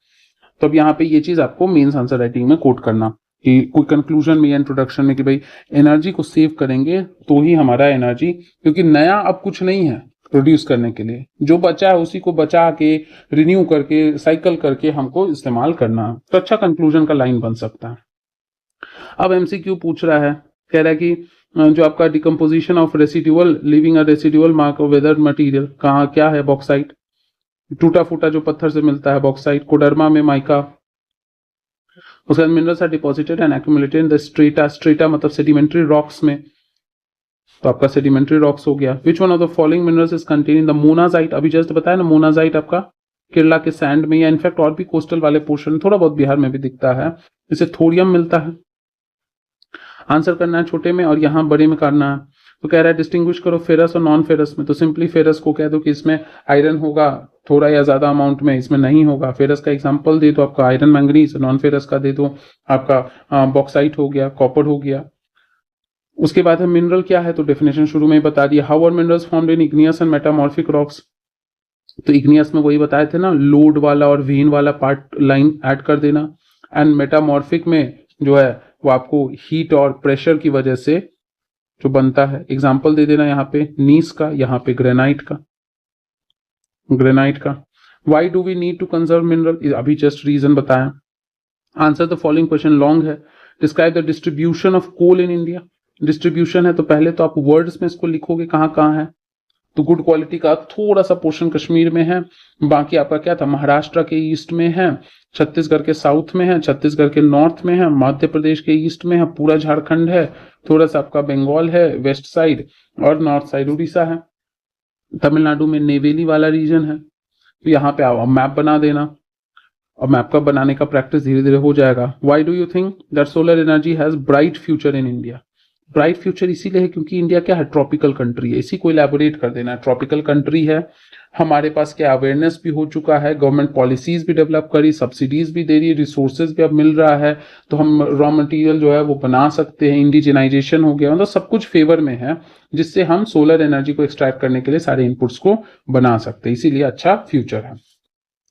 A: तो अब यहाँ पे ये चीज आपको मेंस आंसर राइटिंग में कोट करना कि कोई कंक्लूजन में या इंट्रोडक्शन में कि भाई एनर्जी को सेव करेंगे तो ही हमारा एनर्जी, क्योंकि नया अब कुछ नहीं है प्रोड्यूस करने के लिए, जो बचा है उसी को बचा के रिन्यू करके साइकिल करके हमको इस्तेमाल करना है, तो अच्छा कंक्लूजन का लाइन बन सकता है। अब एमसीक्यू पूछ रहा है, कह रहा है कि जो आपका decomposition of residual living residual mark of weather material कहाँ क्या है, बॉक्साइट, टूटा फूटा जो पत्थर से मिलता है बॉक्साइट, कोडरमा में माइका, उसके बाद minerals are deposited and accumulated in the strata मतलब सेडिमेंट्री रॉक्स में, तो आपका सेडिमेंट्री रॉक्स हो गया। Which one of the following minerals is contain in the monazite, अभी जस्ट बताया ना मोनाजाइट आपका केरला के सैंड में, या इनफैक्ट और भी कोस्टल वाले पोर्शन, थोड़ा बहुत बिहार में भी दिखता है, इसे थोरियम मिलता है। आंसर करना है छोटे में और यहाँ बड़े में करना है। तो कह रहा है डिस्टिंग्विश करो फेरस और नॉन फेरस में। तो सिंपली फेरस को कह दो कि इसमें आयरन होगा थोड़ा या ज्यादा अमाउंट में, इसमें नहीं होगा। फेरस का एग्जांपल दे दो आपका आयरन मैंगनीज, नॉन फेरस का दे दो आपका बॉक्साइट हो गया, कॉपर हो गया। उसके बाद है मिनरल क्या है, तो डेफिनेशन शुरू में ही बता दिया। How are minerals formed in igneous and metamorphic rocks. तो इग्नियस में वही बताए थे ना, लोड वाला और वेन वाला पार्ट लाइन ऐड कर देना, एंड मेटामॉर्फिक में जो है वो आपको हीट और प्रेशर की वजह से जो बनता है। एग्जाम्पल दे देना यहाँ पे नीस का, यहाँ पे ग्रेनाइट का, ग्रेनाइट का। Why do we need to conserve mineral, अभी जस्ट रीजन बताया। Answer the following question long है। Describe the distribution of coal in India. Distribution है तो पहले तो आप वर्ड्स में इसको लिखोगे कहाँ कहाँ है। तो गुड क्वालिटी का थोड़ा सा पोर्शन कश्मीर में है, बाकी आपका क्या था, महाराष्ट्र के ईस्ट में है, छत्तीसगढ़ के साउथ में है, छत्तीसगढ़ के नॉर्थ में है, मध्य प्रदेश के ईस्ट में है, पूरा झारखंड है, थोड़ा सा आपका बंगाल है वेस्ट साइड, और नॉर्थ साइड उड़ीसा है। तमिलनाडु में नेवेली वाला रीजन है। तो यहाँ पे आप मैप बना देना, और मैप का बनाने का प्रैक्टिस धीरे धीरे हो जाएगा। Why do you think that solar energy has bright future in India. Bright future इसीलिए है क्योंकि इंडिया क्या है, ट्रॉपिकल कंट्री है। इसी को इलैबोरेट कर देना है, ट्रॉपिकल कंट्री है, हमारे पास क्या अवेयरनेस भी हो चुका है, गवर्नमेंट पॉलिसीज भी डेवलप करी, सब्सिडीज भी दे रही है, रिसोर्सेज भी अब मिल रहा है, तो हम रॉ मटेरियल जो है वो बना सकते हैं, इंडिजिनाइजेशन हो गया, मतलब सब कुछ फेवर में है, जिससे हम सोलर एनर्जी को एक्सट्रैक्ट करने के लिए सारे इनपुट्स को बना सकते हैं। इसीलिए अच्छा फ्यूचर है।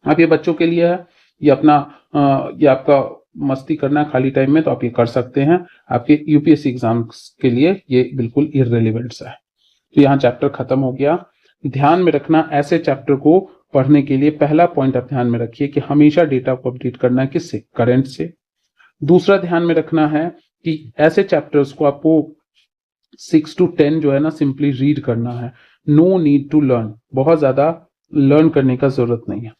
A: अब ये बच्चों के लिए है, ये अपना ये आपका मस्ती करना खाली टाइम में, तो आप ये कर सकते हैं। आपके यूपीएससी एग्जाम्स के लिए ये बिल्कुल इररिलेवेंट है। तो यहाँ चैप्टर खत्म हो गया। ध्यान में रखना, ऐसे चैप्टर को पढ़ने के लिए पहला पॉइंट आप ध्यान में रखिए कि हमेशा डेटा को अपडेट करना है, किससे, करंट से। दूसरा ध्यान में रखना है कि ऐसे चैप्टर्स को आपको 6 to 10 जो है ना सिंपली रीड करना है, नो नीड टू लर्न, बहुत ज्यादा लर्न करने का जरूरत नहीं है।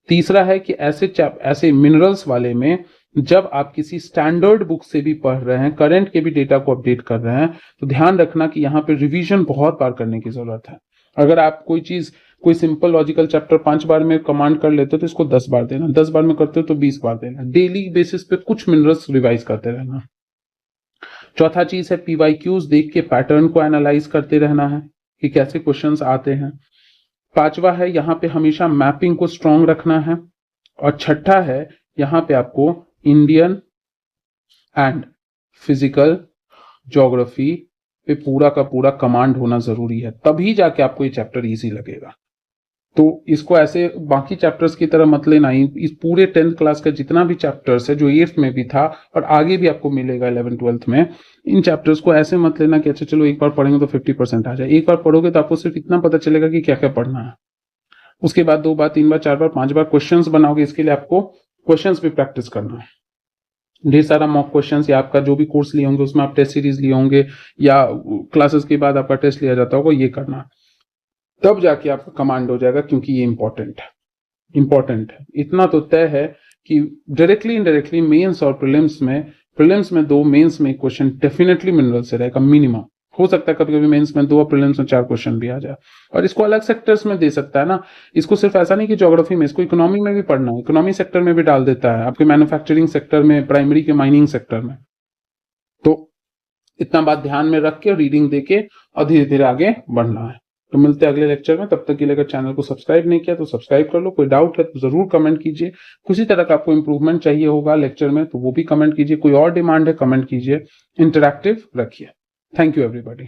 A: तीसरा है कि ऐसे मिनरल्स वाले में जब आप किसी स्टैंडर्ड बुक से भी पढ़ रहे हैं, करंट के भी डेटा को अपडेट कर रहे हैं, तो ध्यान रखना कि यहाँ पे रिवीजन बहुत बार करने की जरूरत है। अगर आप कोई सिंपल लॉजिकल चैप्टर 5 बार में कमांड कर लेते हो तो इसको 10 बार देना, 10 बार में करते हो तो 20 बार देना, डेली बेसिस पे कुछ मिनरल्स रिवाइज करते रहना। चौथा चीज है PYQs देख के पैटर्न को एनालाइज करते रहना है कि कैसे क्वेश्चंस आते हैं। पांचवा है यहाँ पे हमेशा मैपिंग को स्ट्रॉन्ग रखना है। और छठा है यहाँ पे आपको इंडियन एंड फिजिकल ज्योग्राफी पे पूरा का पूरा कमांड होना जरूरी है, तभी जाके आपको ये चैप्टर इजी लगेगा। तो इसको ऐसे बाकी चैप्टर्स की तरह मत लेना। इस पूरे 10th क्लास का जितना भी चैप्टर्स है, जो 8th में भी था और आगे भी आपको मिलेगा 11th 12th में, इन चैप्टर्स को ऐसे मत लेना कि अच्छा चलो एक बार पढ़ेंगे तो 50% आ जाए। एक बार पढ़ोगे तो आपको सिर्फ इतना पता चलेगा कि क्या क्या पढ़ना है। उसके बाद 2 बार 3 बार 4 बार 5 बार क्वेश्चंस बनाओगे, इसके लिए आपको क्वेश्चंस भी प्रैक्टिस करना है। ढेर सारा मॉक क्वेश्चंस, या आपका जो भी कोर्स लिए होंगे उसमें आप टेस्ट सीरीज लिए होंगे, या क्लासेस के बाद आपका टेस्ट लिया जाता होगा, ये करना, तब जाके आपका कमांड हो जाएगा, क्योंकि ये इंपॉर्टेंट है। इतना तो तय है कि डायरेक्टली इनडायरेक्टली मेंस और प्रीलिम्स में 2, मेंस में क्वेश्चन डेफिनेटली मिनरल से रहेगा मिनिमम। हो सकता है कभी कभी मेंस में 2 और प्रीलिम्स में 4 क्वेश्चन भी आ जाए। और इसको अलग सेक्टर्स में दे सकता है ना, इसको सिर्फ ऐसा नहीं कि ज्योग्राफी में, इसको इकोनॉमी में भी पढ़ना है, इकोनॉमी सेक्टर में भी डाल देता है, आपके मैन्युफैक्चरिंग सेक्टर में, प्राइमरी के माइनिंग सेक्टर में। तो इतना बात ध्यान में रख के रीडिंग देके और धीरे धीरे आगे बढ़ना है। तो मिलते हैं अगले लेक्चर में, तब तक के लिए अगर चैनल को सब्सक्राइब नहीं किया तो सब्सक्राइब कर लो। कोई डाउट है तो जरूर कमेंट कीजिए। किसी तरह का आपको इंप्रूवमेंट चाहिए होगा लेक्चर में तो वो भी कमेंट कीजिए। कोई और डिमांड है कमेंट कीजिए। इंटरैक्टिव रखिए। Thank you everybody.